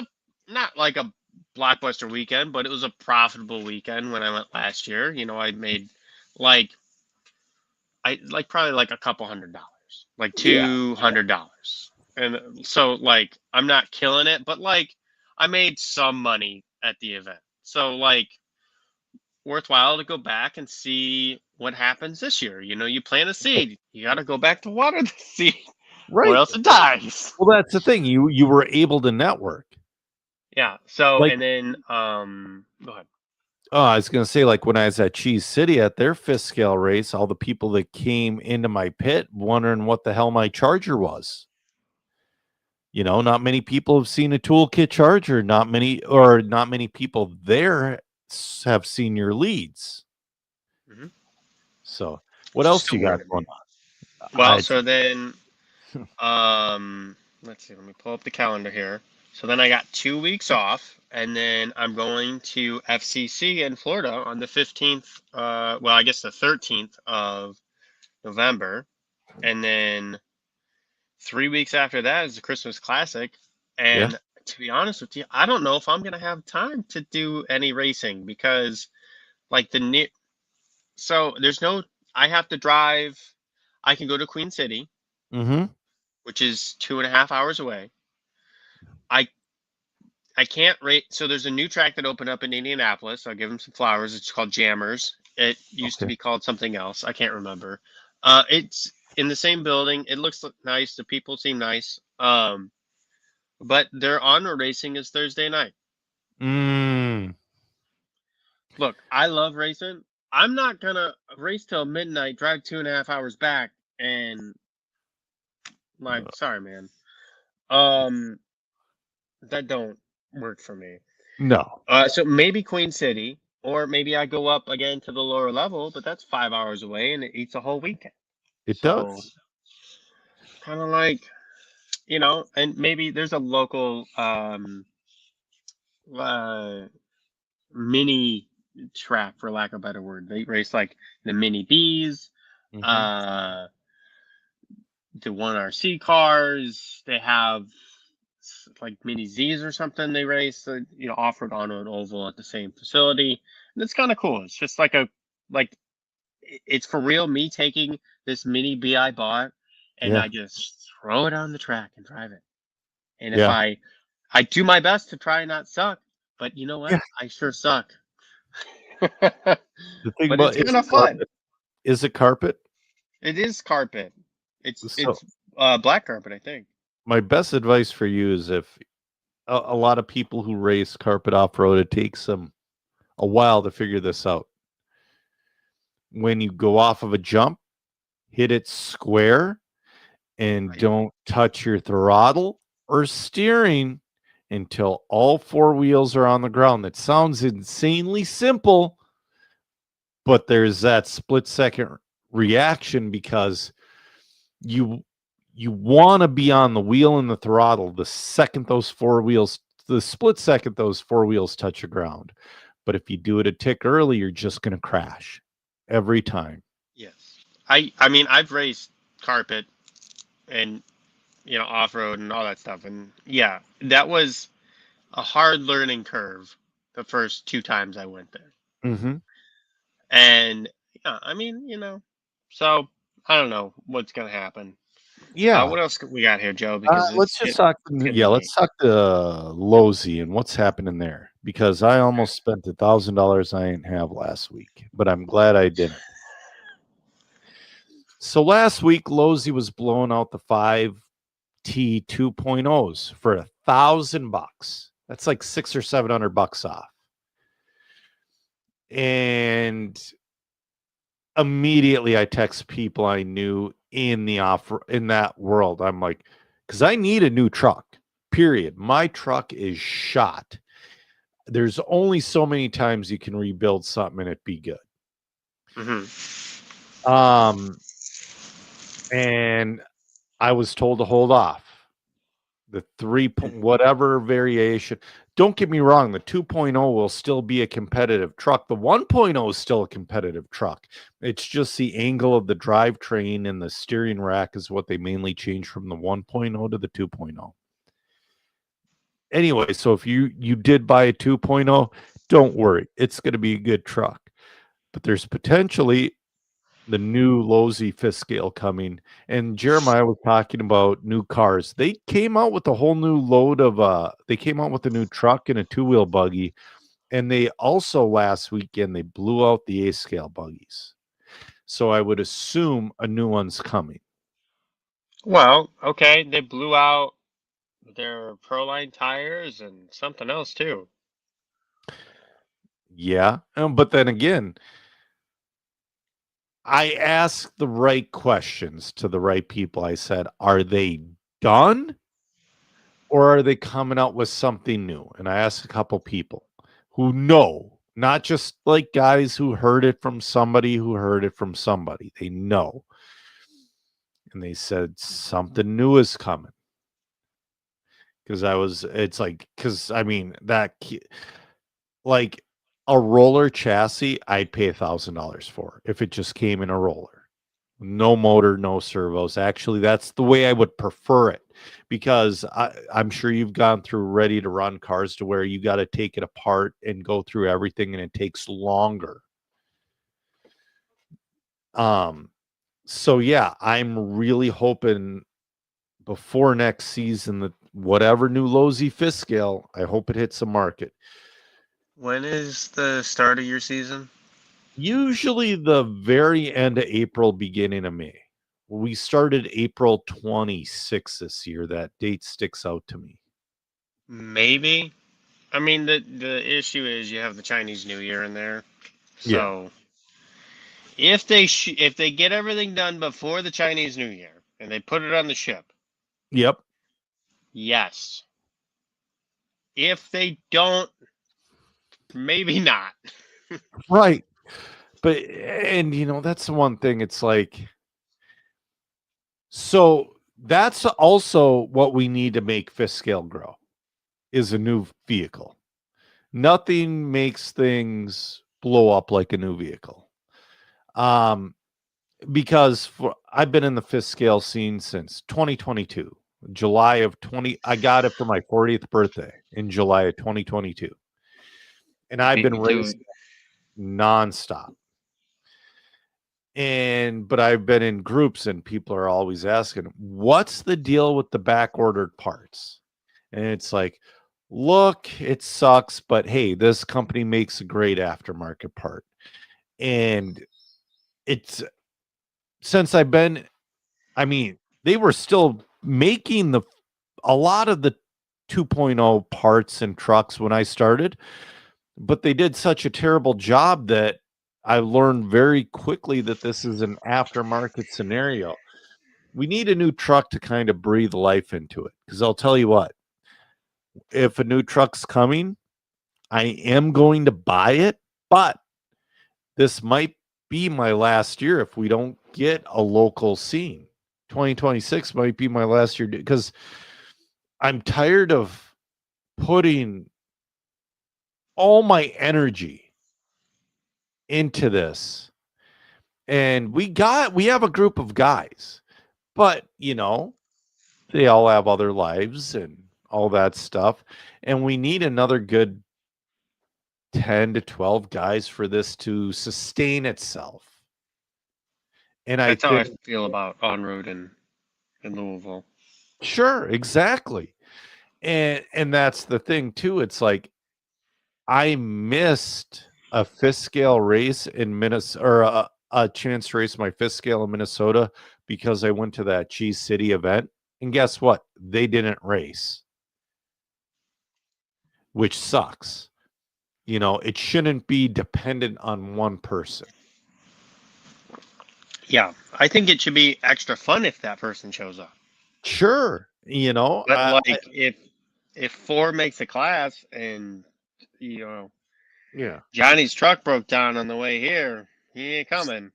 B: not like a blockbuster weekend, but it was a profitable weekend when I went last year. I made like probably like a couple $100, like $200. And so like I'm not killing it, but like I made some money at the event. So like worthwhile to go back and see what happens this year. You plant a seed, you got to go back to water the seed,
A: Right.
B: or else it dies.
A: Well, that's the thing. You were able to network.
B: Yeah. So
A: Like-
B: and then go ahead.
A: Oh, I was going to say, like when I was at Cheese City at their fifth scale race, all the people that came into my pit wondering what the hell my charger was. Not many people have seen a toolkit charger. Not many people there have seen your leads.
B: Mm-hmm.
A: So, what else you got going on?
B: Well, so then, let's see. Let me pull up the calendar here. So then I got 2 weeks off, and then I'm going to FCC in Florida on the 15th. Well, I guess the 13th of November, and then 3 weeks after that is the Christmas Classic. And to be honest with you, I don't know if I'm gonna have time to do any racing because, like so there's no. I have to drive. I can go to Queen City, which is 2.5 hours away. I can't rate. So there's a new track that opened up in Indianapolis. I'll give them some flowers. It's called Jammers. It used to be called something else. I can't remember. It's in the same building. It looks nice. The people seem nice. But their on-road racing is Thursday night. Look, I love racing. I'm not gonna race till midnight, drive 2.5 hours back, and like, sorry, man. That don't work for me.
A: No,
B: So maybe Queen City, or maybe I go up again to the lower level, but that's 5 hours away, and it eats a whole weekend.
A: it
B: So
A: does.
B: kind of like, and maybe there's a local uh mini track, for lack of a better word. They race like the mini Bs,
A: Hmm.
B: uh the 1RC cars. They have like mini Z's or something they race, offered on an oval at the same facility. And it's kind of cool. It's just like it's for real me taking this mini B I bought and
A: Yeah,
B: I just throw it on the track and drive it. And if
A: yeah,
B: I do my best to try and not suck, but you know what?
A: yeah.
B: I sure suck.
A: The thing
B: But
A: about
B: it's kind of fun.
A: is it carpet?
B: It is carpet. It's
A: So
B: it's black carpet, I think.
A: my best advice for you is if a lot of people who race carpet off road, it takes them a while to figure this out. When you go off of a jump, hit it square and
B: Right.
A: don't touch your throttle or steering until all four wheels are on the ground. That sounds insanely simple, but there's that split second reaction because you you want to be on the wheel and the throttle the second those four wheels, the split second those four wheels touch the ground. But if you do it a tick early, you're just going to crash every time.
B: Yes. I mean I've raced carpet and off road and all that stuff, and yeah, that was a hard learning curve the first two times I went there.
A: Mm-hmm.
B: And yeah, I mean, so I don't know what's gonna happen.
A: Yeah.
B: What else we got here, Joe? Because
A: Let's
B: it's
A: just
B: getting
A: talk.
B: it's getting
A: Yeah,
B: late.
A: let's talk to Lozy and what's happening there because I almost spent $1,000 I didn't have last week, but I'm glad I didn't. So last week, Lozy was blowing out the 5T 2.0s for $1,000. That's like $600 or $700 off. And immediately I text people I knew in the offer in that world. I'm like, because I need a new truck. Period. My truck is shot. There's only so many times you can rebuild something and it be good.
B: Mm-hmm.
A: And I was told to hold off. The whatever variation. Don't get me wrong, the 2.0 will still be a competitive truck. The 1.0 is still a competitive truck. It's just the angle of the drivetrain and the steering rack is what they mainly changed from the 1.0 to the 2.0. Anyway, so if you did buy a 2.0, don't worry. It's going to be a good truck. But there's potentially the new Lozy fifth scale coming. And Jeremiah was talking about new cars. They came out with a whole new load of they came out with a new truck and a two-wheel buggy. And they also last weekend they blew out the A scale buggies. So I would assume a new one's coming.
B: Well, okay, they blew out their Proline tires and something else too.
A: Yeah. But then again, I asked the right questions to the right people. I said, are they done or are they coming out with something new? And I asked a couple people who know, not just like guys who heard it from somebody who heard it from somebody. They know. And they said something new is coming. It's like, because I mean, like a roller chassis, I'd pay $1,000 for if it just came in a roller. No motor, no servos. Actually, that's the way I would prefer it because I'm sure you've gone through ready to run cars to where you got to take it apart and go through everything and it takes longer. So yeah, I'm really hoping before next season that whatever new Lozy fifth scale, I hope it hits the market.
B: When is the start of your season?
A: Usually the very end of April, beginning of May. We started April 26th this year. That date sticks out to me.
B: Maybe. I mean, the issue is you have the Chinese New Year in there,
A: Yeah.
B: so If they get everything done before the Chinese New Year and they put it on the ship,
A: Yep.
B: yes. If they don't, maybe not.
A: Right. But, and that's the one thing. It's like, so that's also what we need to make fifth scale grow is a new vehicle. Nothing makes things blow up like a new vehicle. Because I've been in the fifth scale scene since 2022, July of 20. I got it for my 40th birthday in July of 2022. And I've been racing nonstop. But I've been in groups and people are always asking, what's the deal with the back ordered parts? And it's like, look, it sucks, but hey, this company makes a great aftermarket part. And it's since I've been, I mean, they were still making a lot of the 2.0 parts and trucks when I started, but they did such a terrible job that I learned very quickly that this is an aftermarket scenario. We need a new truck to kind of breathe life into it. Because I'll tell you what, if a new truck's coming, I am going to buy it, but this might be my last year if we don't get a local scene. 2026 might be my last year because I'm tired of putting all my energy into this. And we have a group of guys, but they all have other lives and all that stuff. And we need another good 10 to 12 guys for this to sustain itself. And
B: that's how I feel about On Road in Louisville.
A: Sure, exactly. And that's the thing too. It's like I missed a fifth scale race in Minnesota, or a chance to race my fifth scale in Minnesota because I went to that Cheese City event. And guess what? They didn't race, which sucks. It shouldn't be dependent on one person.
B: Yeah, I think it should be extra fun if that person shows up.
A: Sure,
B: but if 4 makes a class and
A: yeah,
B: Johnny's truck broke down on the way here, he ain't coming.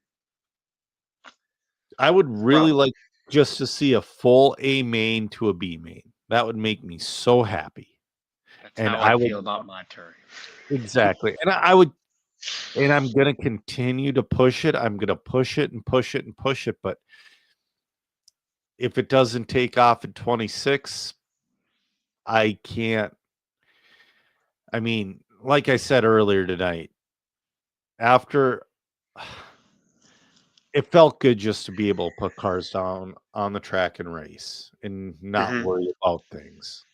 A: I would really like just to see a full A main to a B main. That would make me so happy.
B: That's how I feel about my turn.
A: Exactly. And I'm going to continue to push it. I'm going to push it and push it and push it. But if it doesn't take off in 26, I can't. I mean, like I said earlier tonight, it felt good just to be able to put cars down on the track and race and not worry about things.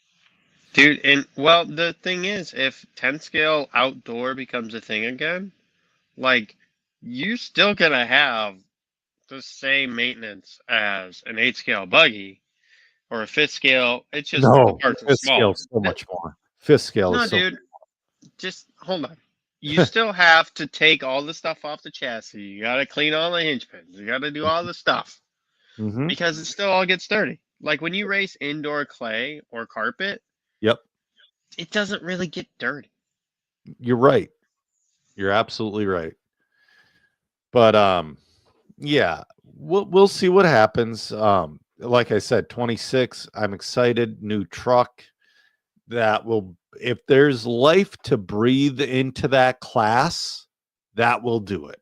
B: Dude, and well, the thing is, if 10 scale outdoor becomes a thing again, like, you still gonna have the same maintenance as an 8 scale buggy or a 5th scale. It's just the parts are smaller.
A: So much more. 5th scale is so
B: dude, just hold on. You still have to take all the stuff off the chassis. You got to clean all the hinge pins. You got to do all the stuff because it still all gets dirty. Like when you race indoor clay or carpet,
A: yep,
B: it doesn't really get dirty.
A: You're right. You're absolutely right. But yeah, we'll see what happens. Like I said, 26. I'm excited. New truck that will, if there's life to breathe into that class, that will do it.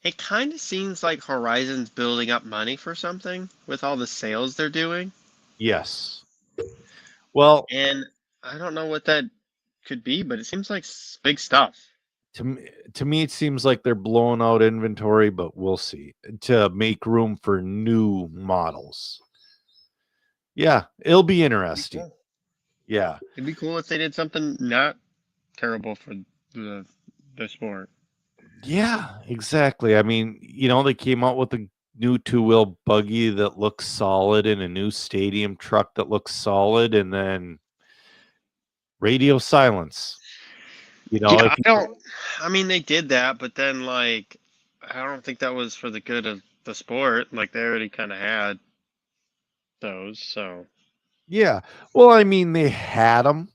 B: It kind of seems like Horizon's building up money for something with all the sales they're doing.
A: Yes. Well,
B: and I don't know what that could be, but it seems like big stuff.
A: To me, it seems like they're blowing out inventory, but we'll see, to make room for new models. Yeah, it'll be interesting.
B: Cool.
A: Yeah.
B: It'd be cool if they did something not terrible for the sport.
A: Yeah, exactly. I mean, they came out with a new 2-wheel buggy that looks solid and a new stadium truck that looks solid, and then radio silence.
B: I mean, they did that, but then like I don't think that was for the good of the sport. Like they already kind of had those, so
A: Yeah. Well, I mean, they had them,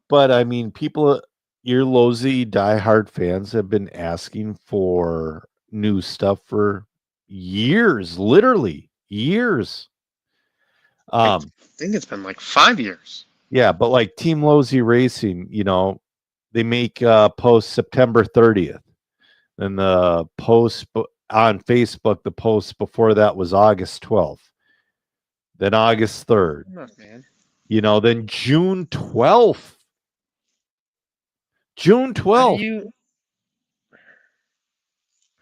A: but I mean, people, your Lozy diehard fans have been asking for new stuff for years, literally years.
B: I think it's been like 5 years.
A: Yeah, but like Team Lozy Racing, they make post September 30th. And the post on Facebook, the post before that was August 12th. Then August 3rd.
B: Enough, man.
A: Then June 12th. June
B: How
A: 12th.
B: do you?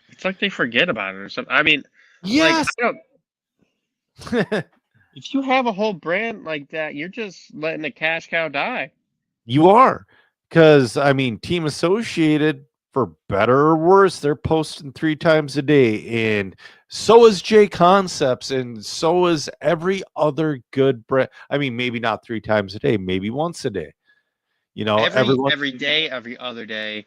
B: It's like they forget about it or something. I mean,
A: Yes.
B: like if you have a whole brand like that, you're just letting a cash cow die.
A: You are. Because, I mean, Team Associated, for better or worse, they're posting 3 times a day. And so is J Concepts. And so is every other good brand. I mean, maybe not 3 times a day, maybe once a day.
B: Every day, every other day,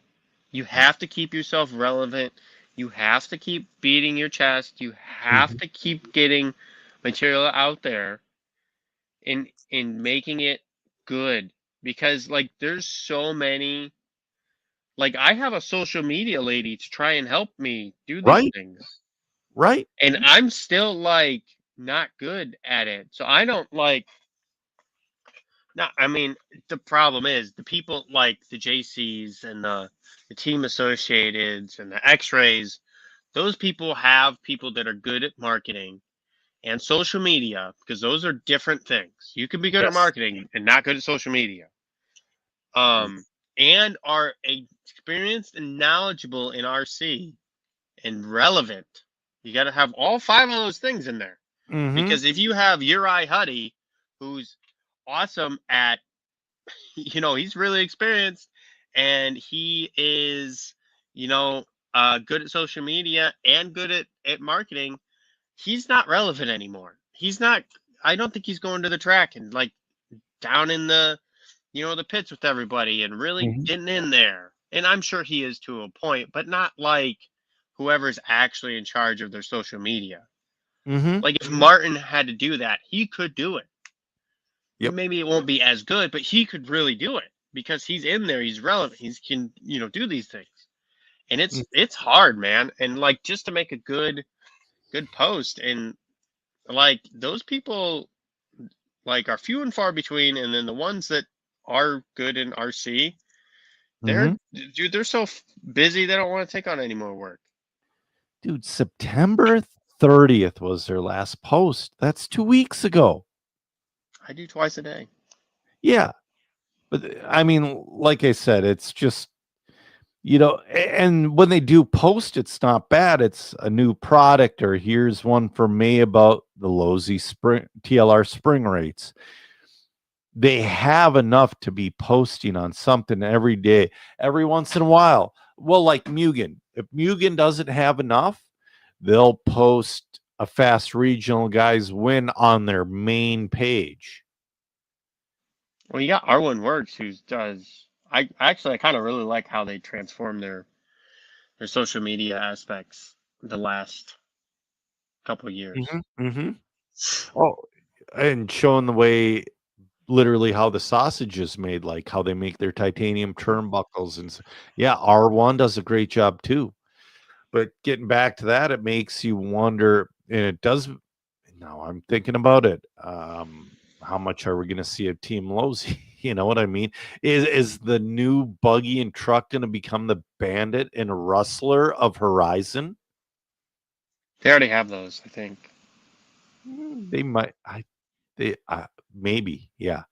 B: you have to keep yourself relevant. You have to keep beating your chest. You have to keep getting material out there in making it good because like there's so many like I have a social media lady to try and help me do these
A: Right.
B: things.
A: Right.
B: And I'm still like not good at it. So I don't like no, I mean, the problem is the people like the JCs and the team associateds and the X-rays, those people have people that are good at marketing and social media because those are different things. You can be good at
A: Yes.
B: marketing and not good at social media. And are experienced and knowledgeable in RC and relevant. You got to have all 5 of those things in there. Because if you have Uri Huddy, who's awesome at he's really experienced and he is, good at social media and good at marketing. He's not relevant anymore. He's not, I don't think he's going to the track and like down in the, the pits with everybody and really getting in there. And I'm sure he is to a point, but not like whoever's actually in charge of their social media. Like if Martin had to do that, he could do it. Yep. Maybe it won't be as good, but he could really do it because he's in there. He's relevant. He can, do these things. And it's hard, man. And like just to make a good post and like those people like are few and far between. And then the ones that are good in RC, they're so busy they don't want to take on any more work.
A: Dude, September 30th was their last post. That's 2 weeks ago.
B: I do twice a day.
A: Yeah. But I mean, like I said, it's just, and when they do post, it's not bad. It's a new product, or here's one for May about the Lozy TLR spring rates. They have enough to be posting on something every day, every once in a while. Well, like Mugen. If Mugen doesn't have enough, they'll post a fast regional guys win on their main page.
B: Well, you got R1 Works who does. I kind of really like how they transform their social media aspects the last couple of years.
A: Oh, and showing the way, literally how the sausage is made, like how they make their titanium turnbuckles, and yeah, R1 does a great job too. But getting back to that, it makes you wonder, and it does. Now I'm thinking about it. How much are we going to see of Team Lozy? You know what I mean? Is the new buggy and truck going to become the Bandit and Rustler of Horizon?
B: They already have those, I think.
A: They might. Maybe. Yeah.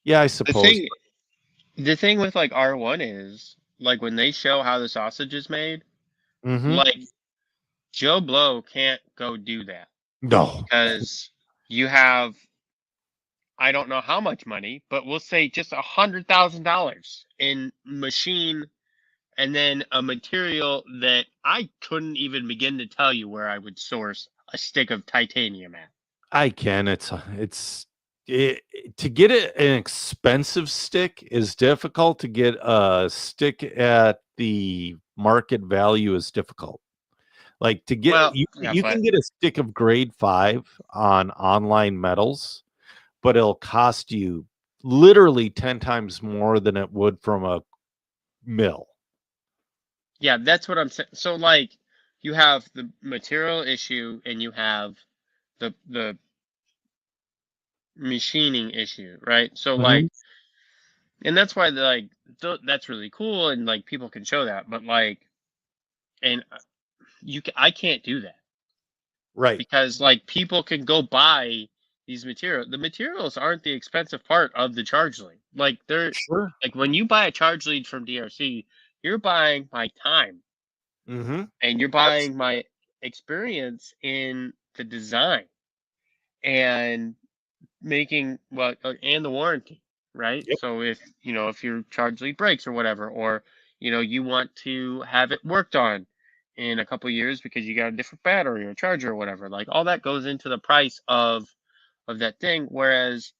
A: Yeah, I suppose.
B: The thing with like R1 is like when they show how the sausage is made, like Joe Blow can't go do that.
A: No.
B: Because you have, I don't know how much money, but we'll say just $100,000 in machine and then a material that I couldn't even begin to tell you where I would source a stick of titanium at.
A: I can. To get an expensive stick is difficult. To get a stick at the market value is difficult. Like to get
B: Well,
A: you,
B: yeah,
A: you
B: but
A: can get a stick of grade 5 on online metals, but it'll cost you literally 10 times more than it would from a mill.
B: yeah, that's what I'm saying. So like you have the material issue and you have the machining issue, right? So like,
A: Mhm.
B: and that's why like that's really cool and like people can show that, but like, and I can't do that
A: Right.
B: because like people can go buy these materials. The materials aren't the expensive part of the charge lead. Like they're
A: Sure.
B: like when you buy a charge lead from DRC, you're buying my time
A: Mm-hmm.
B: and you're buying my experience in the design and making and the warranty, right?
A: Yep.
B: So if if your charge lead breaks or whatever, or you want to have it worked on in a couple years because you got a different battery or charger or whatever, like all that goes into the price of that thing. Whereas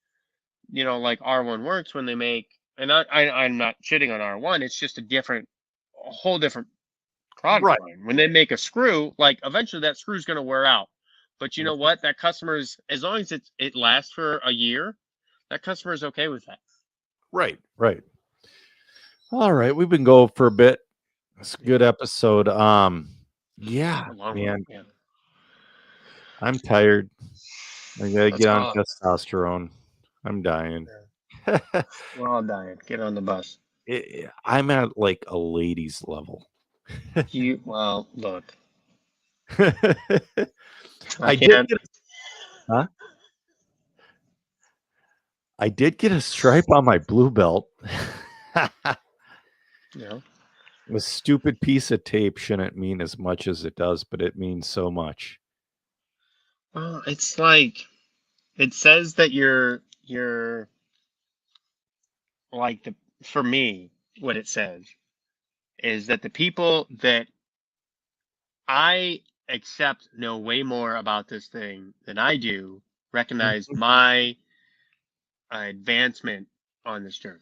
B: like R1 Works when they make, and I'm not shitting on R1, it's just a whole different product
A: Right.
B: line. When they make a screw, like eventually that screw's going to wear out. But you know
A: Mhm.
B: what? That customer's, as long as it lasts for a year, that customer is okay with that.
A: Right. Right. All right. We've been going for a bit. It's a good
B: Yeah.
A: episode. Yeah,
B: A long one.
A: man.
B: Yeah.
A: I'm tired. I gotta
B: Let's
A: get on
B: call it.
A: testosterone. I'm dying.
B: We're all dying. Get on the bus.
A: I'm at like a ladies level.
B: Well, look, I
A: I did
B: can't.
A: get huh? I did get a stripe on my blue belt.
B: You know,
A: A stupid piece of tape shouldn't mean as much as it does, but it means so much.
B: well, it's like it says that you're like the for me, what it says is that the people that I accept know way more about this thing than I do recognize
A: Mhm.
B: my advancement on this journey.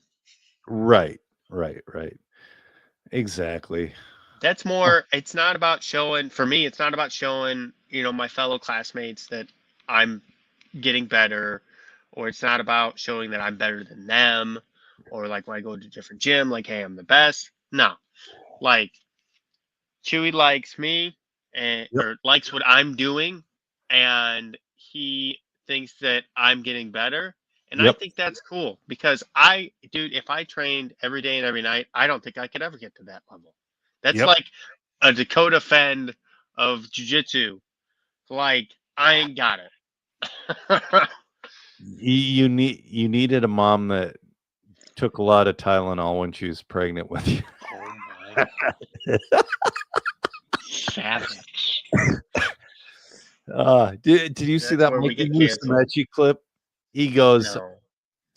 A: Right, right. Exactly.
B: That's
A: Oh,
B: more, it's not about showing, for me, it's not about showing, my fellow classmates that I'm getting better, or it's not about showing that I'm better than them, or like when I go to a different gym, like, hey, I'm the best. No, like Chewy likes me and
A: yep,
B: or likes what I'm doing, and he thinks that I'm getting better. And I
A: yep,
B: think that's cool because dude, if I trained every day and every night, I don't think I could ever get to that level. That's
A: yep.
B: like a Dakota Fend of jujitsu. Like I ain't got it.
A: You needed a mom that took a lot of Tylenol when she was pregnant with you.
B: Oh my savage!
A: Did you see
B: That's
A: that
B: where we
A: Mikey
B: get canceled.
A: Musumeci clip? He goes,
B: No.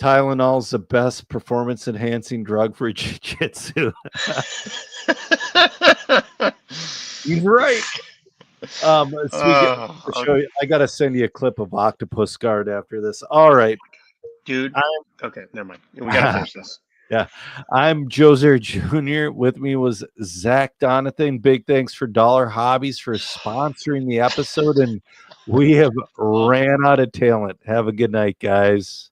A: Tylenol's the best performance enhancing drug for jiu-jitsu. He's right. Speaking
B: Oh,
A: I'll show you, I gotta send you a clip of Octopus Guard after this. All right.
B: dude.
A: I'm
B: Okay, never mind. We gotta finish this.
A: yeah. I'm Joser Jr. With me was Zach Donathan. Big thanks for Dollar Hobbies for sponsoring the episode. And we have
B: Awful.
A: ran out of talent. Have a good night, guys.